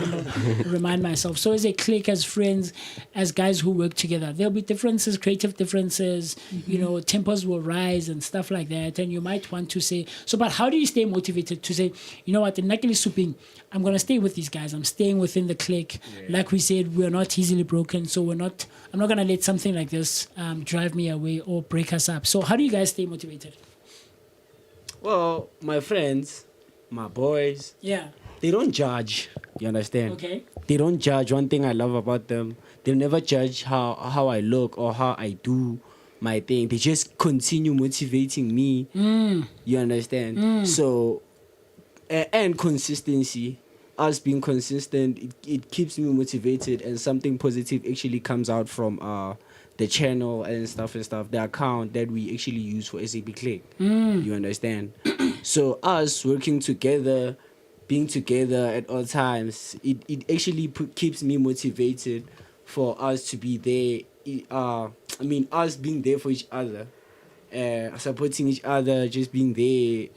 remind myself. So as a clique, as friends, as guys who work together, there'll be differences, creative differences. You know, tempers will rise and stuff like that. And you might want to say, so. But how do you stay motivated to say, you know what, in Nakili Suping, I'm gonna stay with these guys. I'm staying within the clique. Like we said, we're not easily broken. So I'm not gonna let something like this drive me away or break us up. So how do you guys stay motivated? Well, my friends, my boys, they don't judge. You understand? Okay. They don't judge. One thing I love about them, they never judge how I look or how I do my thing. They just continue motivating me. You understand? So, and consistency. Us being consistent, it keeps me motivated, and something positive actually comes out from the channel and stuff, the account that we actually use for SapClique. You understand? So us working together, being together at all times, it actually keeps me motivated for us to be there. Us being there for each other, supporting each other, just being there.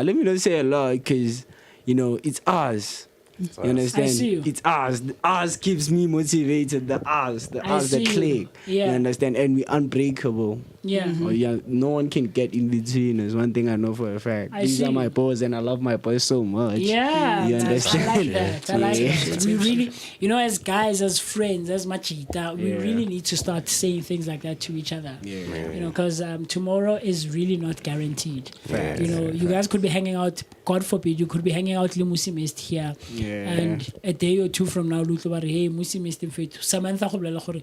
Let me not say a lot, because it's us. You understand? I see you. It's us. The us keeps me motivated. The clique. Yeah. You understand? And we're unbreakable. Yeah. No one can get in between us. One thing I know for a fact. These are my boys, and I love my boys so much. Yeah. You understand? I like that. I like that. We really, as guys, as friends, as machita, we really need to start saying things like that to each other. Because tomorrow is really not guaranteed. You guys could be hanging out, God forbid, you could be hanging out Limusi Mist here. And a day or two from now, Lutlo bare, hey, Musi Mist in Fetu. Samantha Hoblela Hori.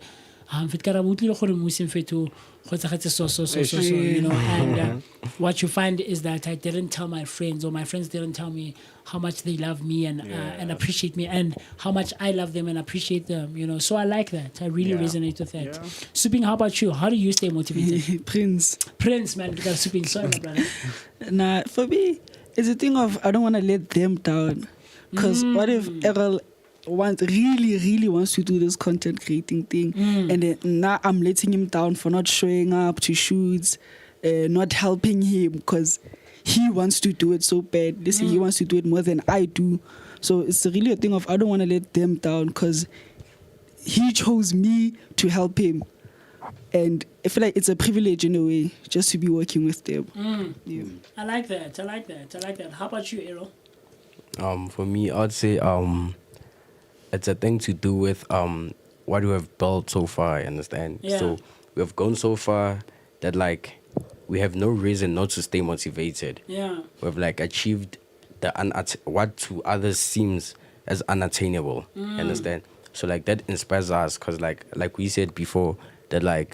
Fit Karabutli Hori Musim Fetu. And what you find is that I didn't tell my friends, or my friends didn't tell me how much they love me and appreciate me, and how much I love them and appreciate them. So I like that. I really resonate with that. Suping, how about you? How do you stay motivated? Prince, man, because Suping, sorry, my brother. Nah, for me, it's a thing of I don't want to let them down. Because what if Errol really wants to do this content creating thing, and then now I'm letting him down for not showing up to shoots, not helping him because he wants to do it so bad. He wants to do it more than I do. So it's really a thing of I don't want to let them down, because he chose me to help him. And I feel like it's a privilege in a way just to be working with them. I like that. How about you, Errol? For me, I'd say it's a thing to do with what we have built so far, you understand? So we have gone so far that we have no reason not to stay motivated. We've achieved what to others seems as unattainable, you understand? So that inspires us, because like we said before, that I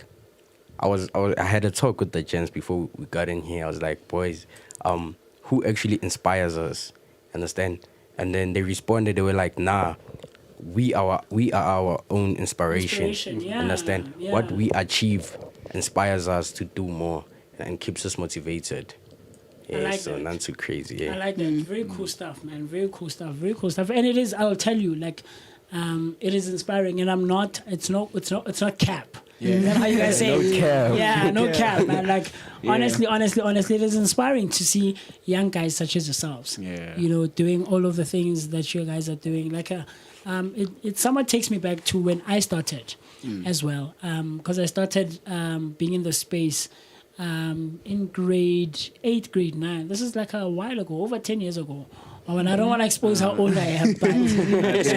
had a talk with the gents before we got in here. I was like, boys, who actually inspires us? Understand? And then they responded. They were like, nah, we are our own inspiration. Understand? What we achieve inspires us to do more and keeps us motivated. So not too crazy. I like that. Very cool stuff, man. Very cool stuff. And it is, I'll tell you, it is inspiring, and I'm not, it's not cap. Is that how you guys say? No cap. Yeah, no cap, man. Honestly, it is inspiring to see young guys such as yourselves, doing all of the things that you guys are doing. It somewhat takes me back to when I started as well, because I started being in the space in grade 8, grade 9. This is a while ago, over 10 years ago. And I don't want to expose how old I am, but it's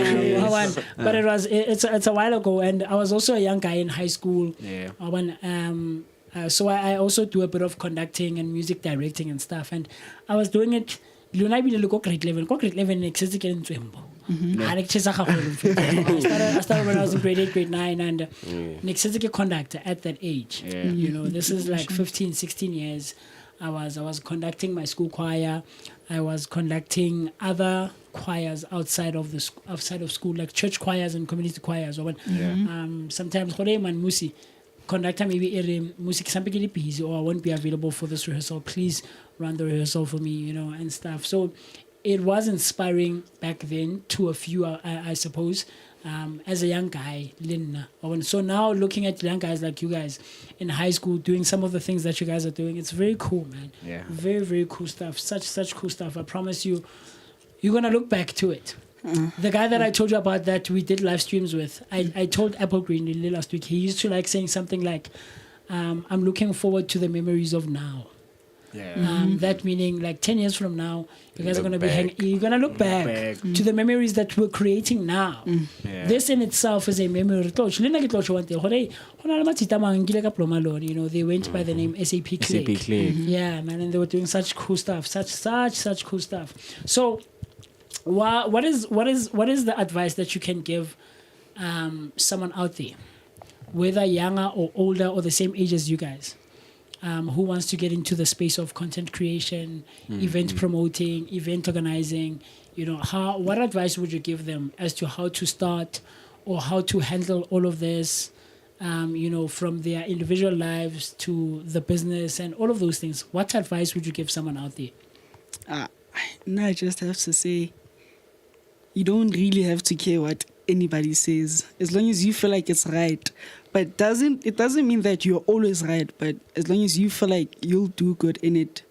a while ago, and I was also a young guy in high school. So I also do a bit of conducting and music directing and stuff, and I was doing it. Grade 11, I started when I was in grade 8, grade 9, and next a conductor at that age. You know, this is like 15, 16 years. I was conducting my school choir. I was conducting other choirs outside of school, like church choirs and community choirs. Sometimes musi conductor maybe music something busy or I won't be available for this rehearsal. Please run the rehearsal for me, you know, and stuff. So it was inspiring back then to a few, I suppose. As a young guy, Linna. So now looking at young guys like you guys in high school doing some of the things that you guys are doing, it's very cool, man. Yeah. Very, very cool stuff. Such cool stuff. I promise you, you're going to look back to it. The guy that I told you about that we did live streams with, I told AppleGreen last week, he used to like saying something like, I'm looking forward to the memories of now. That meaning like 10 years from now, you guys are going to be you're going to look back to the memories that we're creating now. This in itself is a memory. You know, they went by the name SapClique. Yeah, man, and they were doing such cool stuff, such cool stuff. So what is the advice that you can give someone out there, whether younger or older or the same age as you guys? Who wants to get into the space of content creation, event promoting, event organizing, you know, what advice would you give them as to how to start or how to handle all of this, you know, from their individual lives to the business and all of those things? What advice would you give someone out there? I just have to say, you don't really have to care what anybody says, as long as you feel like it's right. But it doesn't mean that you're always right, but as long as you feel like you'll do good in it,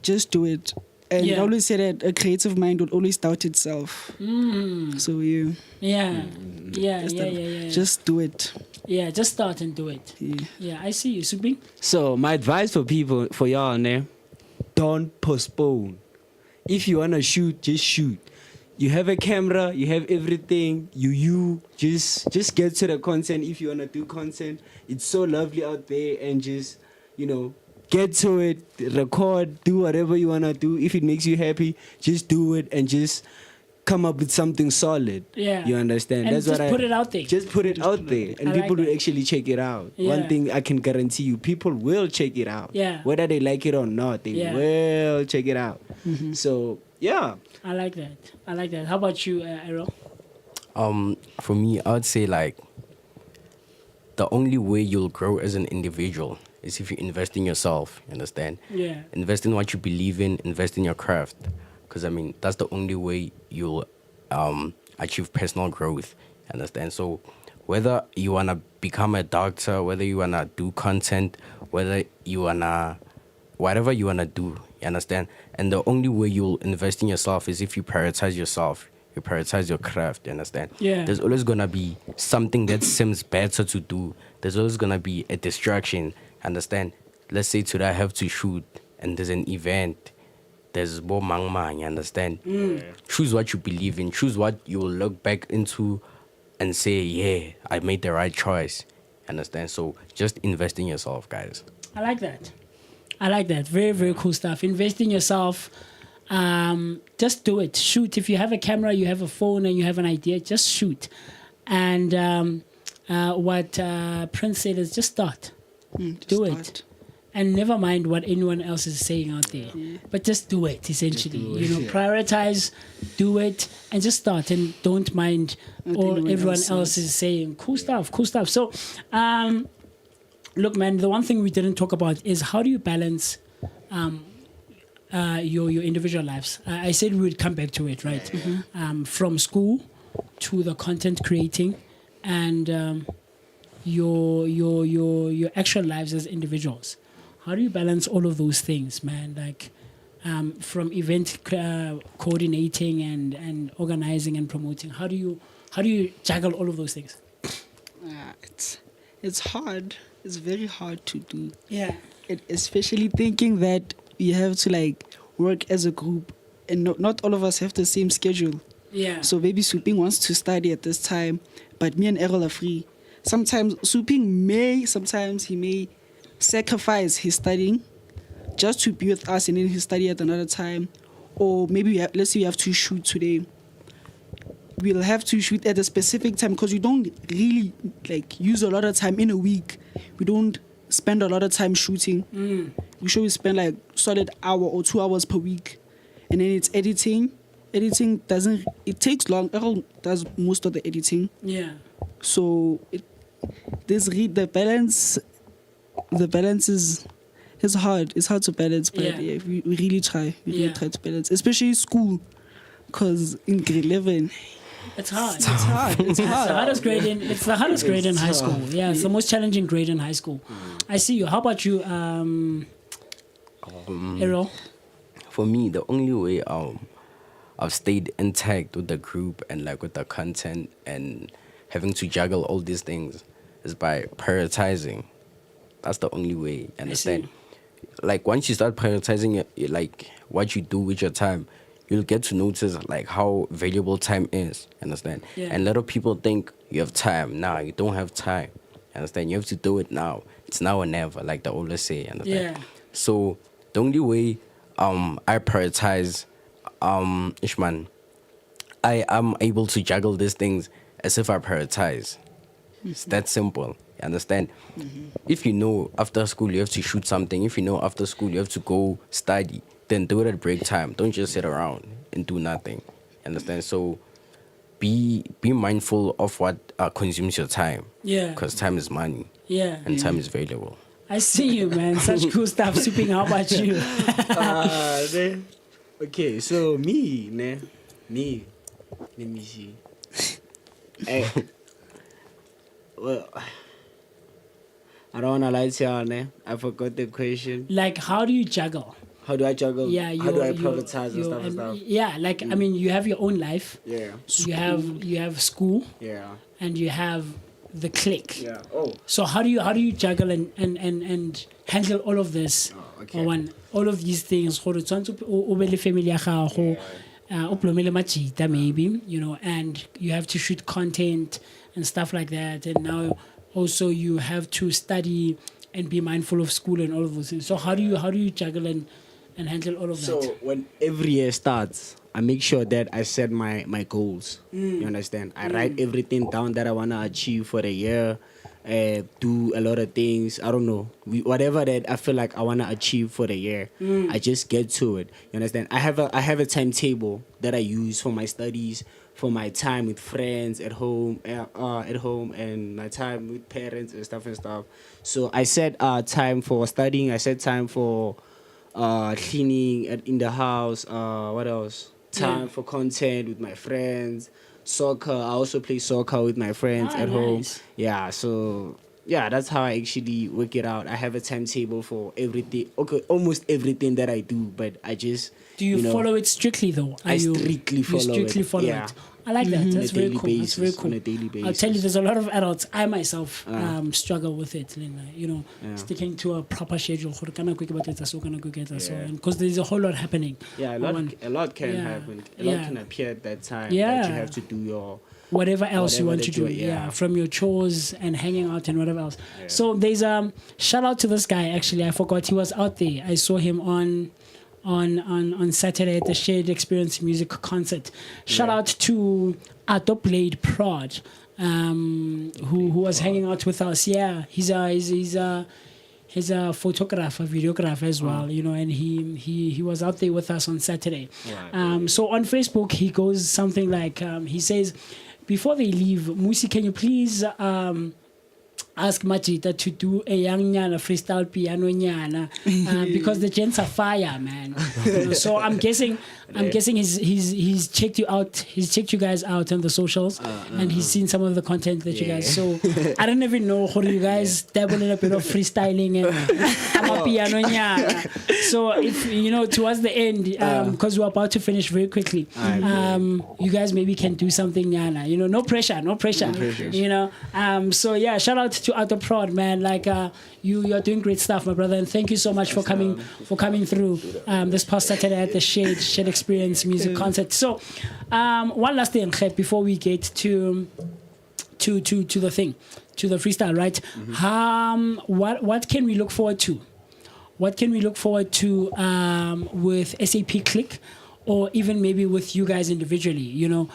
just do it. And I always say that a creative mind will always doubt itself. So just do it. Yeah, just start and do it. Yeah, I see you, Subing. So my advice for y'all, don't postpone. If you wanna shoot, just shoot. You have a camera, you have everything. You just get to the content. If you wanna do content, it's so lovely out there, and just, you know, get to it, record, do whatever you wanna do. If it makes you happy, just do it and just come up with something solid. Yeah, you understand? And That's just what put it out there. Just put it out there, and people will actually check it out. One thing I can guarantee you, people will check it out. Yeah, whether they like it or not, they will check it out. So yeah. I like that. How about you, Errol? For me, I would say like the only way you'll grow as an individual is if you invest in yourself. You understand? Yeah. Invest in what you believe in. Invest in your craft, because I mean that's the only way you'll achieve personal growth. You understand? So whether you wanna become a doctor, whether you wanna do content, whether you wanna whatever you wanna do. You understand? And the only way you'll invest in yourself is if you prioritize yourself, you prioritize your craft. You understand? Yeah. There's always gonna be something that seems better to do. There's always gonna be a distraction. Understand? Let's say today I have to shoot and there's an event. There's more mangmang. You understand? Choose what you believe in. Choose what you will look back into and say, yeah, I made the right choice. Understand? So just invest in yourself, guys. I like that. Very, very cool stuff. Invest in yourself. Just do it. Shoot. If you have a camera, you have a phone, and you have an idea, just shoot. And what Prince said is just start. Do it. And never mind what anyone else is saying out there. But just do it, essentially. Prioritize, do it, and just start. And don't mind what everyone else is saying. Cool stuff. So, look, man, the one thing we didn't talk about is how do you balance your individual lives? I said we would come back to it, right? From school to the content creating and your actual lives as individuals. How do you balance all of those things, man? Like from event coordinating and organizing and promoting. How do you juggle all of those things? It's hard. It's very hard to do. Yeah. Especially thinking that you have to like work as a group, and not all of us have the same schedule. Yeah. So maybe Suping wants to study at this time, but me and Errol are free. Sometimes sometimes he may sacrifice his studying just to be with us, and then he study at another time. Or maybe let's say you have to shoot today, we'll have to shoot at a specific time because we don't really like use a lot of time in a week. We don't spend a lot of time shooting. We should spend like solid hour or 2 hours per week, and then it's editing. Editing it takes long. Errol does most of the editing. Yeah. So the balance is hard. It's hard to balance, but yeah, we really try. We really try to balance, especially school, because in grade 11. It's hard. It's hard. It's It's hard. the hardest grade in high school. Yeah, it's the most challenging grade in high school. I see you. How about you, Errol? For me, the only way I've stayed intact with the group and like with the content and having to juggle all these things is by prioritizing. That's the only way. Understand? Like once you start prioritizing like what you do with your time, you'll get to notice like how valuable time is. Understand? Yeah. And a lot of people think you have time. Nah, you don't have time. Understand? You have to do it now. It's now or never, like they always say. Understand? Yeah. So the only way I prioritize Ishman, I am able to juggle these things as if I prioritize. It's that simple. You understand? If you know after school you have to shoot something, if you know after school you have to go study, then do it at break time. Don't just sit around and do nothing. You understand? So be mindful of what consumes your time. Yeah. Because time is money. Yeah. And time is valuable. I see you, man. Such cool stuff. Souping. How about you? Okay, so me, let me see. Well, I don't wanna lie to y'all, I forgot the question. Like, how do you juggle? How do I juggle? Yeah, how do I prioritize and stuff? Yeah, like I mean, you have your own life. Yeah. You have school. Yeah. And you have the clique. Yeah. Oh. So how do you juggle and handle all of this? Oh, okay. All of these things. Gore tshwantse o be le family ya gago, o plomele machita maybe, you know, and you have to shoot content and stuff like that, and now also you have to study and be mindful of school and all of those things. So how do you juggle and handle all of that? So when every year starts, I make sure that I set my goals. You understand? I write everything down that I wanna achieve for the year. Do a lot of things. I don't know, whatever that I feel like I wanna achieve for the year. I just get to it. You understand? I have a timetable that I use for my studies, for my time with friends at home, and my time with parents and stuff. So I set time for studying. I set time for cleaning in the house. What else? Time for content with my friends. Soccer. I also play soccer with my friends at home. Yeah. So yeah, that's how I actually work it out. I have a timetable for everything. Okay, almost everything that I do, but I just. Do you follow it strictly though? I strictly follow it. I like that. That's very cool. That's very cool. On a daily basis. I'll tell you, there's a lot of adults. I myself struggle with it. You know, sticking to a proper schedule. Because there's a whole lot happening. Yeah, a lot can happen. A lot can appear at that time. Yeah. That you have to do your whatever else you want to do. Yeah, from your chores and hanging out and whatever else. So there's shout out to this guy. Actually, I forgot he was out there. I saw him on Saturday at the Shared Experience Music Concert. Shout out to Adopblade Prod, who was hanging out with us. Yeah, he's a photographer, videographer as well, you know, and he was out there with us on Saturday. So on Facebook he goes something like he says, before they leave, Musi, can you please ask Majita to do a young nyana freestyle piano nyana because the gents are fire, man. You know, so I'm guessing he's checked you out. He's checked you guys out on the socials and he's seen some of the content that you guys. So I don't even know how you guys dabble in a bit of freestyling and piano nyana. So if you know towards the end, because we're about to finish very quickly, you guys maybe can do something nyana. You know, no pressure. You know, so yeah, shout out to Otto Prod, man. Like you're doing great stuff, my brother, and thank you so much for coming through this past Saturday at the Shared Experience Music Concert. So one last thing before we get to the thing, to the freestyle, right? What can we look forward to? What can we look forward to with SapClique or even maybe with you guys individually, you know,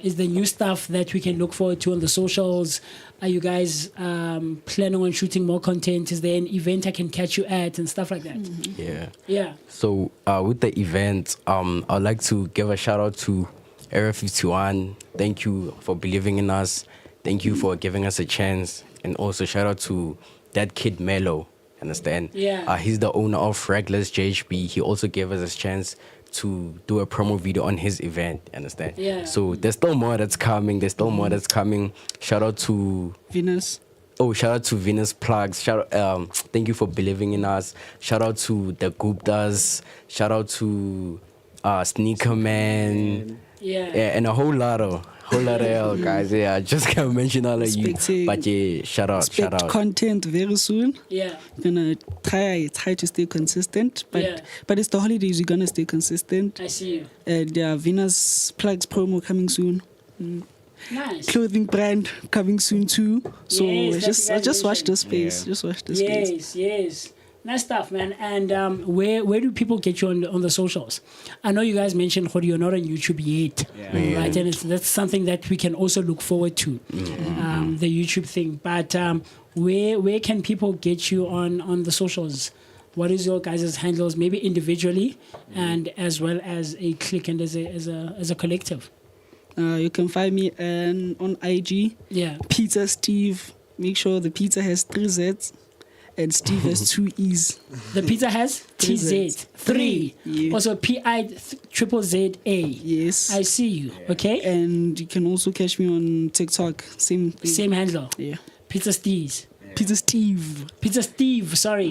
is the new stuff that we can look forward to on the socials? Are you guys planning on shooting more content? Is there an event I can catch you at and stuff like that? Yeah. So with the event, I'd like to give a shout out to Area 51. Thank you for believing in us. Thank you for giving us a chance. And also shout out to that kid Mello. Understand? Yeah. He's the owner of Regulars JHB. He also gave us a chance to do a promo video on his event. Understand? Yeah. So there's still more that's coming. Shout out to Venus. Oh, shout out to Venus Plugs. Thank you for believing in us. Shout out to the Guptas. Shout out to Sneaker Man. And a whole lot of guys. Yeah, I just can't mention all of you. But yeah, shout out. Content very soon. Yeah. Gonna try to stay consistent. But it's the holidays, we're gonna stay consistent. I see you. And Venus Plugs promo coming soon. Nice. Clothing brand coming soon too. So Yes, just watch the space. Yeah. Just watch the space. Yes. Nice stuff, man. And where do people get you on the socials? I know you guys mentioned you're not on YouTube yet, right? And that's something that we can also look forward to, the YouTube thing. But where can people get you on the socials? What is your guys' handles, maybe individually and as well as a clique and as a collective? You can find me on IG. Yeah. Pizza Steve. Make sure the pizza has 3 Z's. And Steve has 2 E's. The pizza has TZ3. Yeah. Also PIZZA. Yes. I see you. Okay. And you can also catch me on TikTok. Same thing. Same handle. Yeah. Pizza Steve's. Pizza Steve. Pizza Steve. Sorry.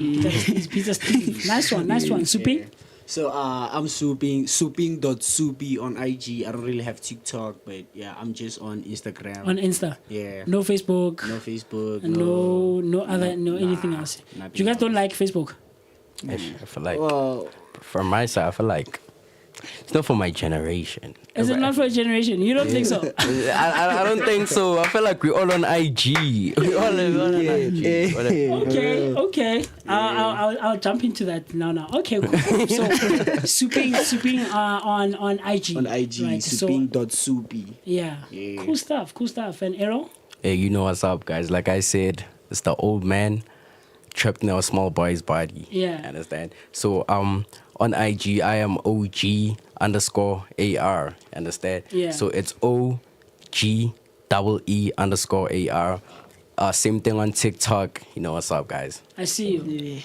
Pizza Steve. Nice one. Souping. So I'm souping.soupy on IG. I don't really have TikTok, but yeah, I'm just on Instagram. On Insta. Yeah. No Facebook. No Facebook. No anything else. You guys don't like Facebook? I feel like from my side, I feel like it's not for my generation. Is it not for a generation? You don't think so? I don't think so. I feel like we're all on IG. We're all on IG. Okay. I'll jump into that now. Okay, cool. So souping on IG. On IG, right? souping.soupy. Yeah. Cool stuff. And Errol? Hey, you know what's up, guys? Like I said, it's the old man trapped in a small boy's body. Yeah. Understand? So on IG, I am OG_AR. Understand? Yeah. So it's OGEE_AR. Same thing on TikTok. You know what's up, guys? I see you.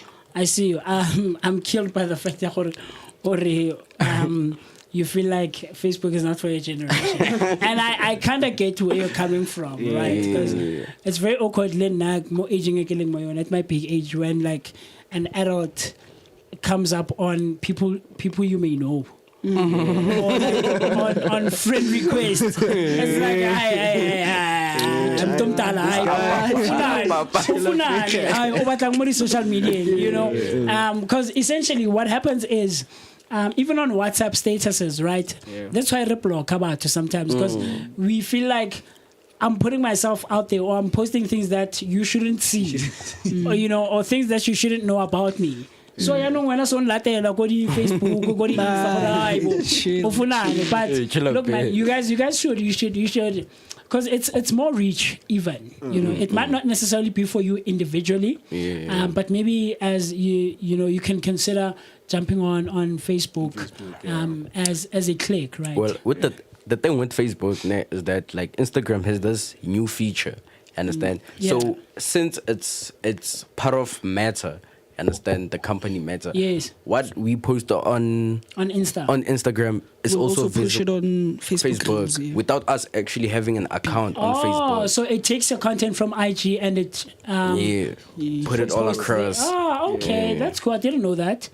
I'm killed by the fact that you feel like Facebook is not for your generation. And I kind of get where you're coming from, right? Because it's very awkward more aging at my big age when like an adult comes up on people you may know. Or like on friend request. It's like, I'm Tomtala. Social media, you know. Because essentially what happens is even on WhatsApp statuses, right? That's why I reply about sometimes because we feel like I'm putting myself out there or I'm posting things that you shouldn't see, or you know, or things that you shouldn't know about me. So you know when I saw latela go di Facebook go di Instagram but look man, you guys should because it's more reach even, you know. It might not necessarily be for you individually, but maybe as you know you can consider jumping on Facebook, as a clique, right? Well, with the thing with Facebook is that like Instagram has this new feature, understand? So since it's part of Meta, understand, the company Meta. Yes. What we post on Instagram is we'll also push it on Facebook without us actually having an account on Facebook. Oh, so it takes your content from IG and it put it all across. Oh, okay, that's cool. I didn't know that.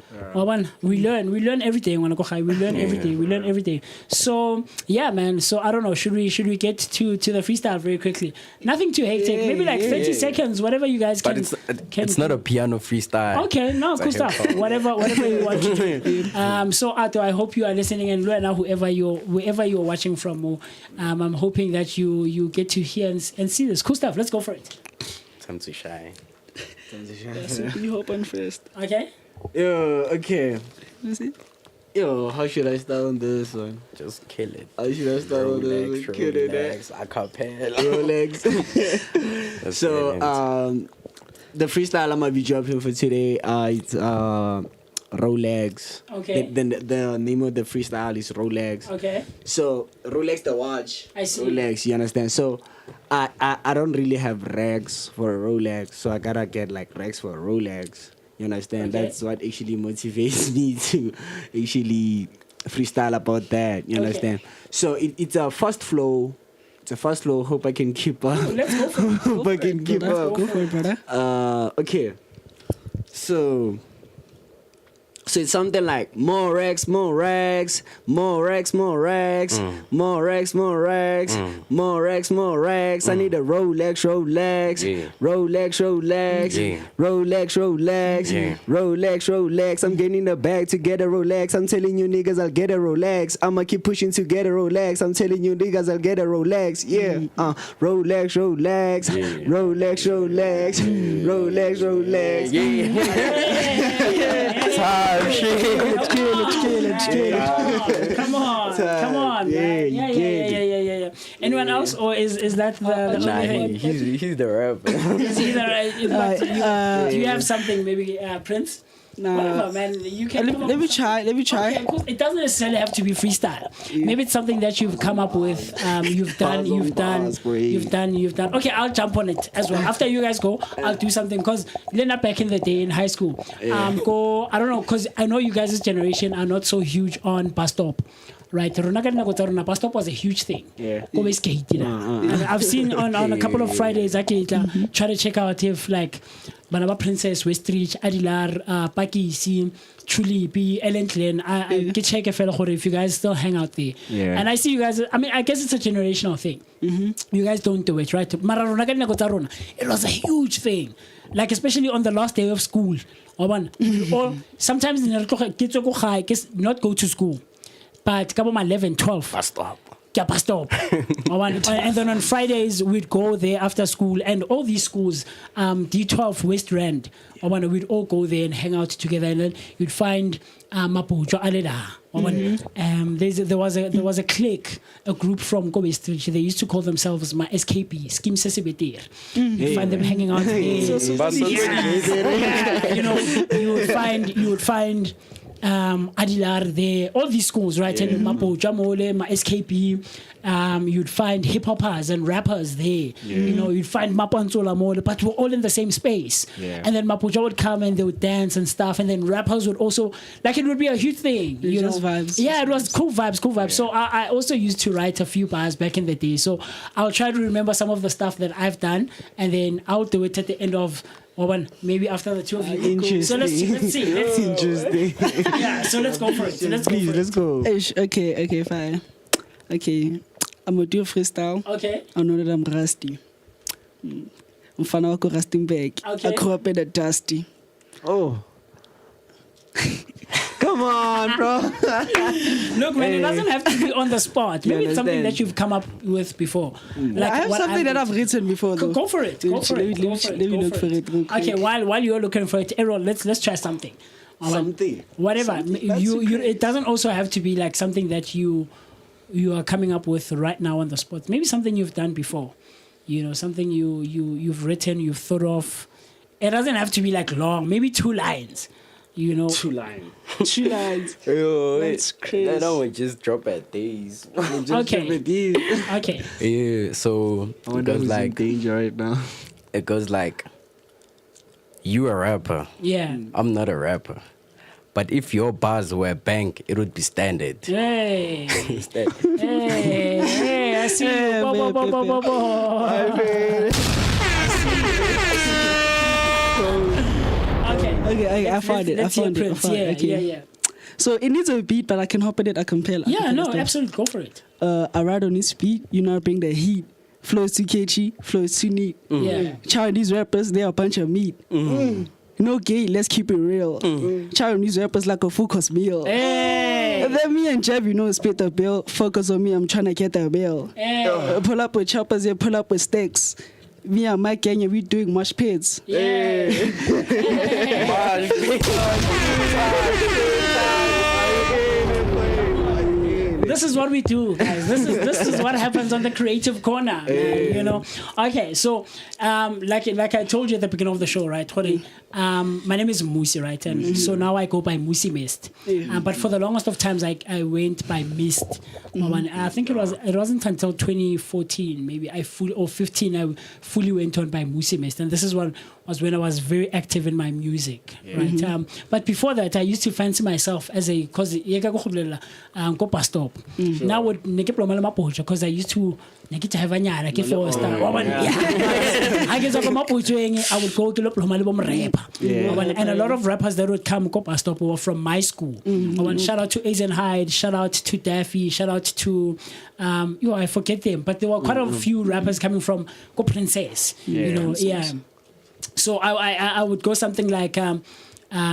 We learn everything. We learn everything. So yeah, man. So I don't know. Should we get to the freestyle very quickly? Nothing too hectic. Maybe like 30 seconds, whatever you guys can. But it's not a piano freestyle. Okay, no, cool stuff. Whatever you want to do. So Ato, I hope you are listening, and Luana, whoever you're watching from, I'm hoping that you get to hear and see this cool stuff. Let's go for it. Time to shine. You hop on first. Okay. Yeah. Okay. Is it? Yo, how should I start on this one? Just kill it. How should I start on this one? Kill it, Rolex, acapella. Rolex. So, the freestyle I'm gonna be dropping for today, it's Rolex. Okay. The name of the freestyle is Rolex. Okay. So Rolex the watch. I see. Rolex, you understand? So I don't really have rags for a Rolex, so I gotta get like rags for a Rolex. You understand? Okay. That's what actually motivates me to actually freestyle about that. You understand? So it's a fast flow. It's a fast flow. Hope I can keep up. Let's go for it. Hope I can keep up. Go for it, brother. Okay. So it's something like more rags, more rags, more rags, more rags, more rags, more rags, more rags, more rags. I need a Rolex, Rolex, Yeah. Rolex, Rolex, Yeah. Rolex, Rolex, Yeah. Rolex, Rolex. I'm getting the bag to get a Rolex. I'm telling you niggas I'll get a Rolex. I'ma keep pushing to get a Rolex. I'm telling you niggas I'll get a Rolex. Yeah. Rolex, Rolex, Rolex, Rolex, Rolex, Rolex. Time shit. Let's kill it. Come on, man. Yeah. Anyone else, or is that the Nah, only thing? he's the rapper. Is either, do you have something, maybe Prince? Nah. Whatever, man. You can. come up Let me with try. Okay, of course, it doesn't necessarily have to be freestyle. Maybe it's something that you've come up with. You've done. Okay, I'll jump on it as well. After you guys go, I'll do something because Lena back in the day in high school. I don't know, because I know you guys' generation are not so huge on bus stop. Right, bus stop was a huge thing. Yeah. And I've seen on a couple of Fridays, I can try to check out if like Banaba Princess, Westridge, Adilar, Pakisi, Chulipi, Ellen Glen. I can check if you guys still hang out there. Yeah. And I see you guys. I mean, I guess it's a generational thing. You guys don't do it, right? It was a huge thing, like especially on the last day of school. Or sometimes kids not go to school. But come on, 11, 12. Bus stop. Yeah, bus stop. And then on Fridays, we'd go there after school. And all these schools, D12, West Rand, we'd all go there and hang out together. And then you'd find Mapucho Aleda. There was a clique, a group from Kobe Street. They used to call themselves my SKP, Skim Sesebetir. You'd find them hanging out there. You know, you would find Adilar there, all these schools, right? And Mapo, Jamole, SKP, you'd find hip hoppers and rappers there. You know, you'd find Mapanzola Mole, but we're all in the same space. And then Mapuja would come and they would dance and stuff, and then rappers would also, like, it would be a huge thing. You know, vibes. Yeah, it was cool vibes. So I also used to write a few bars back in the day. So I'll try to remember some of the stuff that I've done, and then I'll do it at the end of. Maybe after the two of you. Interesting. So let's see. Interesting. Yeah, so let's go for it. Let's go. Okay, fine. Okay, I'm gonna do a freestyle. Okay. I know that I'm rusty. I'm fana wako rusting back. Okay. I grew up in a dusty. Oh. Come on, bro. Look, man, it doesn't have to be on the spot. Maybe it's something understand. that you've come up with before. Like I have what something that I've written before. Though. Go for it. Let me look for it real quick. Okay, while you're looking for it, Errol, let's try something. Something. Whatever. You it doesn't also have to be like something that you are coming up with right now on the spot. Maybe something you've done before. You know, something you've written, you've thought of. It doesn't have to be like long. Maybe 2 lines. You know, 2 lines. 2 lines. Yo, That's crazy. That one would just drop at days. Okay. Okay. Yeah, so I it wonder goes who's in like, danger right now. it goes like, you a rapper. Yeah. I'm not a rapper. But if your bars were a bank, it would be standard. Hey. Instead. Hey, I see you. Bo. Okay, I found it. Yeah. So it needs a beat, but I can hop in it a cappella. Yeah, no, absolutely. Go for it. I ride on this beat, you know, I bring the heat. Flows too catchy, flows too neat. Yeah. Chinese rappers, they're a bunch of meat. No gay, let's keep it real. Chinese rappers like a full course meal. Hey. And then me and Jeff, you know, split the bill. Focus on me, I'm trying to get the bill. Hey. Pull up with choppers, yeah, pull up with sticks. Me and my gang, yeah, we doing mosh pits. Yeah. This is what we do, guys. This is what happens on the Creative Corner, man, you know. Okay, so like I told you at the beginning of the show, right? My name is Musi, right? And so now I go by Musi Mist. But for the longest of times, I went by Mist. I think it wasn't until 2014, maybe 15, I fully went on by Musi Mist, and this is was when I was very active in my music, right? But before that, I used to fancy myself as a cosy. Go past stop. Now would because I used to have a nyara ke first. I guess I would go to rap. And a lot of rappers that would come go past stop were from my school. Shout out to Asian Hyde, shout out to Daffy, shout out to I forget them, but there were quite a few rappers coming from Go Princess. So I would go something like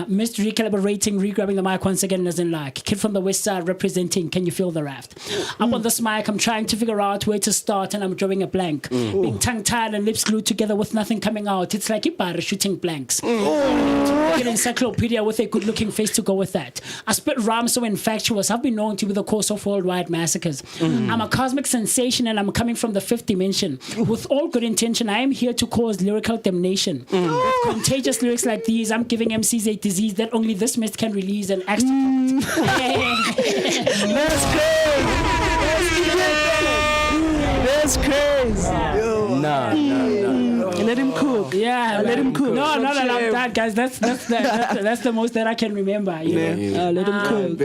Missed recalibrating, regrabbing the mic once again doesn't like. Kid from the west side representing, can you feel the raft? Up on this mic, I'm trying to figure out where to start and I'm drawing a blank. Being tongue-tied and lips glued together with nothing coming out. It's like Ibarra shooting blanks. An encyclopedia with a good-looking face to go with that. I spit rhymes so infectious, I've been known to be the cause of worldwide massacres. I'm a cosmic sensation and I'm coming from the fifth dimension. With all good intention, I am here to cause lyrical damnation. With contagious lyrics like these, I'm giving MCs a disease that only this mist can release and act. That's crazy. Let him cook. Yeah, let him cook. No, not like that, guys. That's the most that I can remember. You know? Let him cook.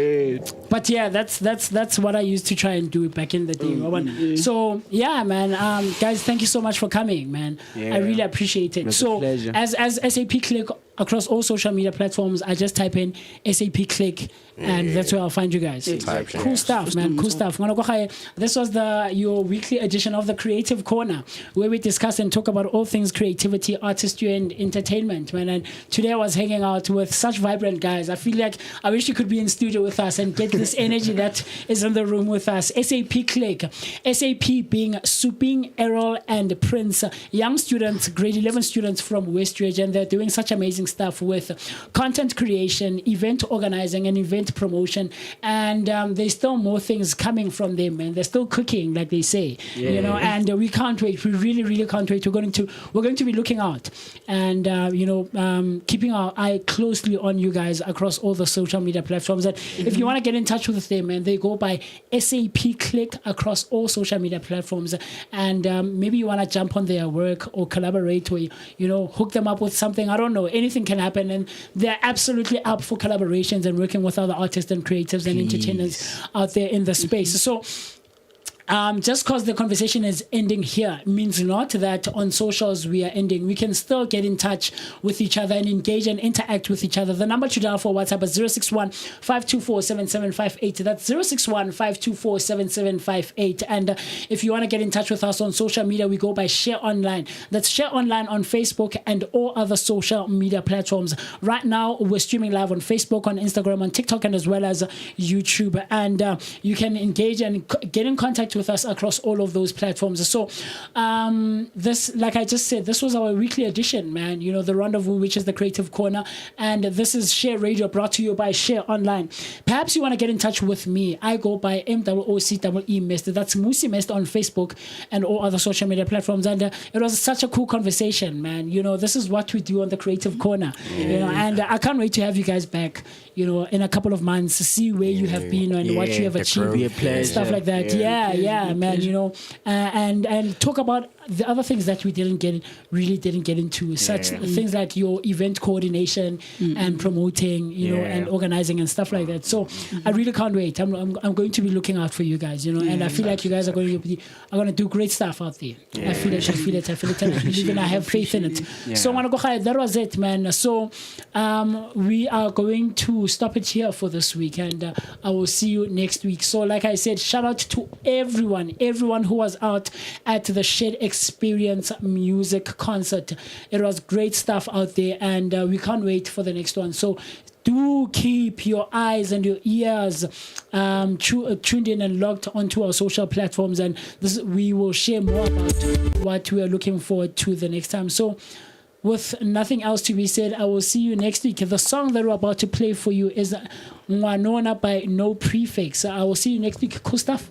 But yeah, that's what I used to try and do back in the day. So yeah, man. Guys, thank you so much for coming, man. I really appreciate it. So as SapClique across all social media platforms, I just type in SapClique and that's where I'll find you guys. Cool stuff, man. Cool stuff. This was your weekly edition of the Creative Corner, where we discuss and talk about all things creativity, artistry, and entertainment, man. And today I was hanging out with such vibrant guys. I feel like I wish you could be in studio with us and get this energy that is in the room with us. SapClique, SAP being Suping, Errol, and Prince, young students, grade 11 students from Westridge, and they're doing such amazing stuff with content creation, event organizing, and event promotion. And there's still more things coming from them, man. They're still cooking, like they say, you know. And we can't wait. We really, really can't wait. We're going to be looking out and keeping our eye closely on you guys across all the social media platforms. And if you want to get in touch with them, man, they go by SapClique across all social media platforms. And maybe you want to jump on their work or collaborate, or hook them up with something. I don't know. Anything can happen, and they're absolutely up for collaborations and working with other artists and creatives and entertainers out there in the space. So just because the conversation is ending here means not that on socials we are ending. We can still get in touch with each other and engage and interact with each other. The number to dial for WhatsApp is 061-524-7758. That's 061-524-7758. And if you want to get in touch with us on social media, we go by Share Online. That's Share Online on Facebook and all other social media platforms. Right now, we're streaming live on Facebook, on Instagram, on TikTok, and as well as YouTube. And you can engage and get in contact with us across all of those platforms. So this, like I just said, this was our weekly edition, man. The rendezvous, which is the Creative Corner, and this is Share Radio, brought to you by Share Online. Perhaps you want to get in touch with me. I go by MOOCEE Mist. That's Musi Mist on Facebook and all other social media platforms. And it was such a cool conversation, man. This is what we do on the Creative Corner. And I can't wait to have you guys back, in a couple of months to see where you have been and what you have achieved and stuff like that. Yeah, man, and talk about the other things that we didn't get into, such things like your event coordination and promoting, and organizing and stuff like that. So I really can't wait. I'm going to be looking out for you guys, and I feel like you guys are going to do great stuff out there. I feel it, and I believe and I have faith in it. So that was it, man. So we are going to stop it here for this week, and I will see you next week. So like I said, shout out to everyone who was out at the Shed Experience music concert. It was great stuff out there, and we can't wait for the next one. So do keep your eyes and your ears tuned in and logged onto our social platforms, and we will share more about what we are looking forward to the next time. So with nothing else to be said, I will see you next week. The song that we're about to play for you is Ngwanona by No Prefix. I will see you next week. Cool stuff.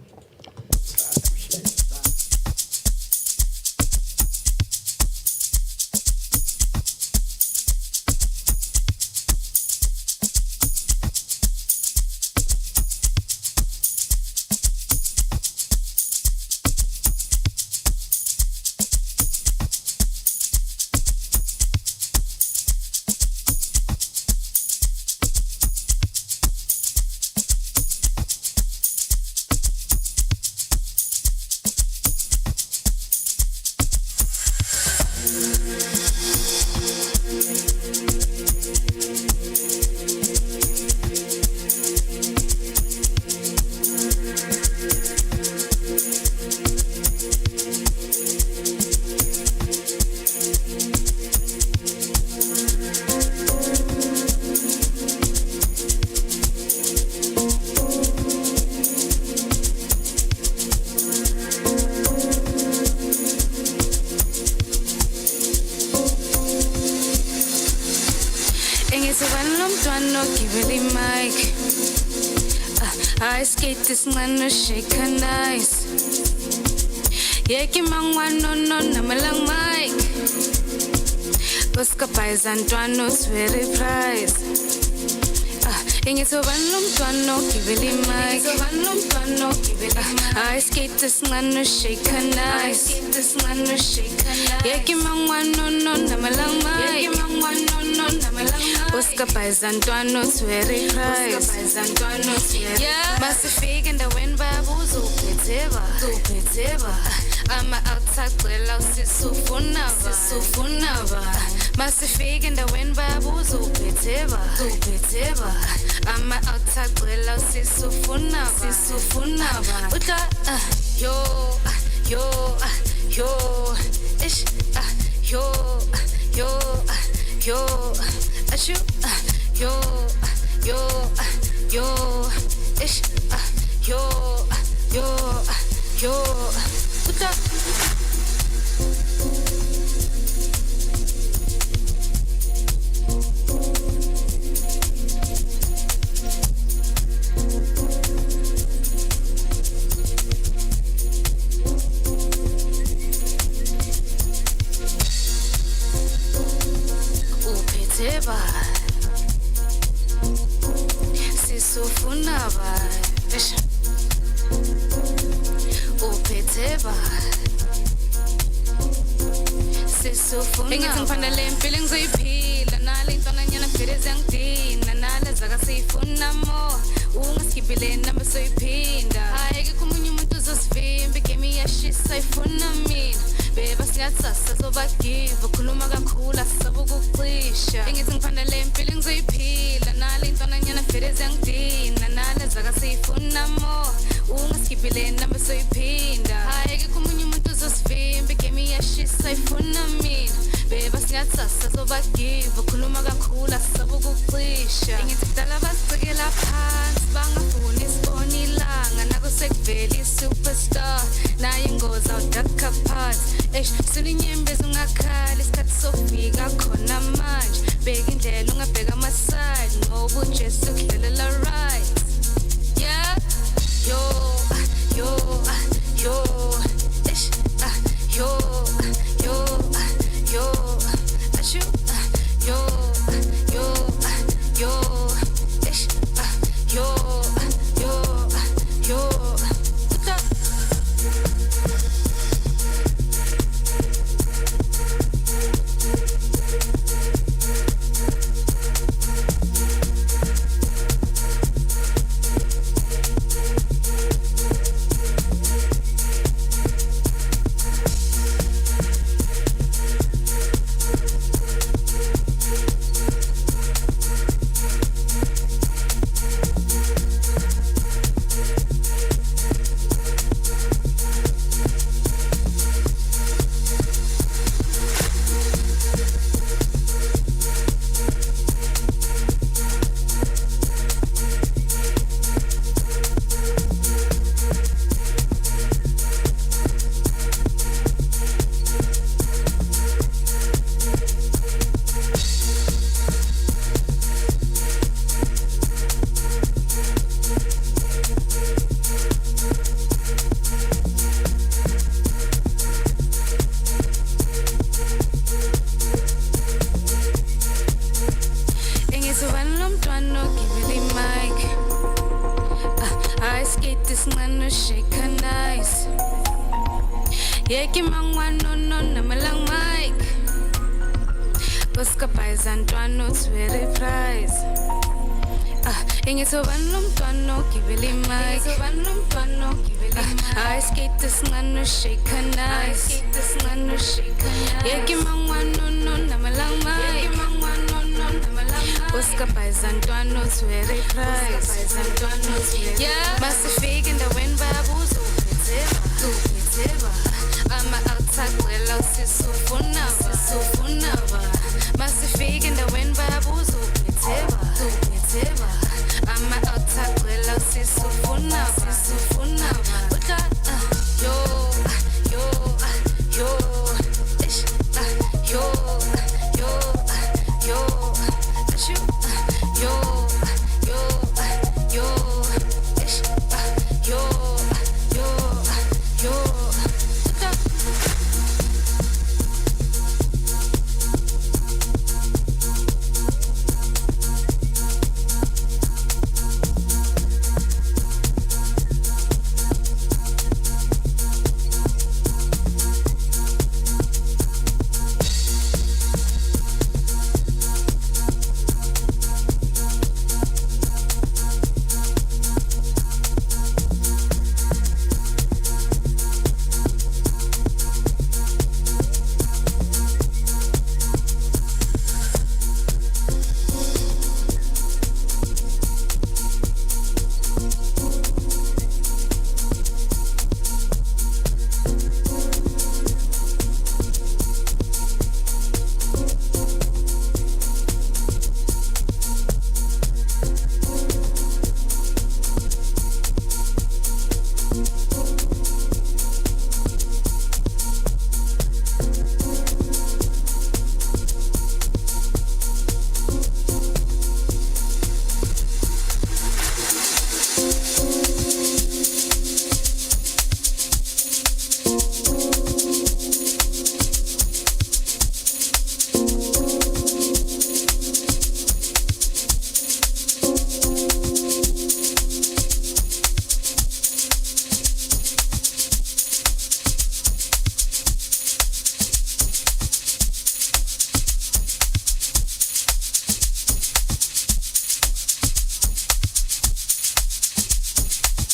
I skate this man no shake and ice. Yeki mangwan no namalang mic. Buska pies and tuanos very price. Ingeto banlum tuano kibili mic. I skate this man no shake and ice. Yeki mangwan no namalang mic. Buska pies and tuanos very price. Yeah, Masifik and the wind babus, Peteva. I'm outside, well, I'll sit so funava. Masifik and the wind babus, Peteva. I'm outside, well, I'll sit so funava. But yo, ish, yo, ashu, yo, ish, yo, uta. Upeteba. Sisofunaba. Upeteba. Sisofunaba. Ingithi ngiphandele impilo ngizoyiphila nalintwana nyana phela ziyangidina nale zaka seyifuna more ungasikhipile nami soyiphinda hayi ke kumunye umuntu uzosivimba igame iyashisa ifuna mina beba siyatsasa sobagive khuluma kakhulu asisaba ukucisha ingithi ngiphandele impilo ngizoyiphila nalintwana nyana phela ziyangidina nale zaka seyifuna more ungasikhipile nami soyiphinda hayi ke kumunye umuntu uzosivimba igame iyashisa ifuna mina beba siyatsasa sobagive khuluma kakhulu asisaba ukucisha ingithi kudala basicekela phansi bangafuni isibona ilanga nako sekuvela superstar naye ingozi awudaka phansi sulinyembezi ungakhali isikhathi sofika khona manje beka indlela ungabheka amaside ngoba unje sukudlelela right yeah yo ish yo ashu yo ish yo uta. no namalang mic Buskapais and Twano it's very price Ingeto banlum Twano kibili mic I skate this ngano shake a nice Yekimangwan no namalang mic Buskapais and Twano it's very price Yeah, Masifig in the wind babus I'm outside well, sisufuna Masifig in the wind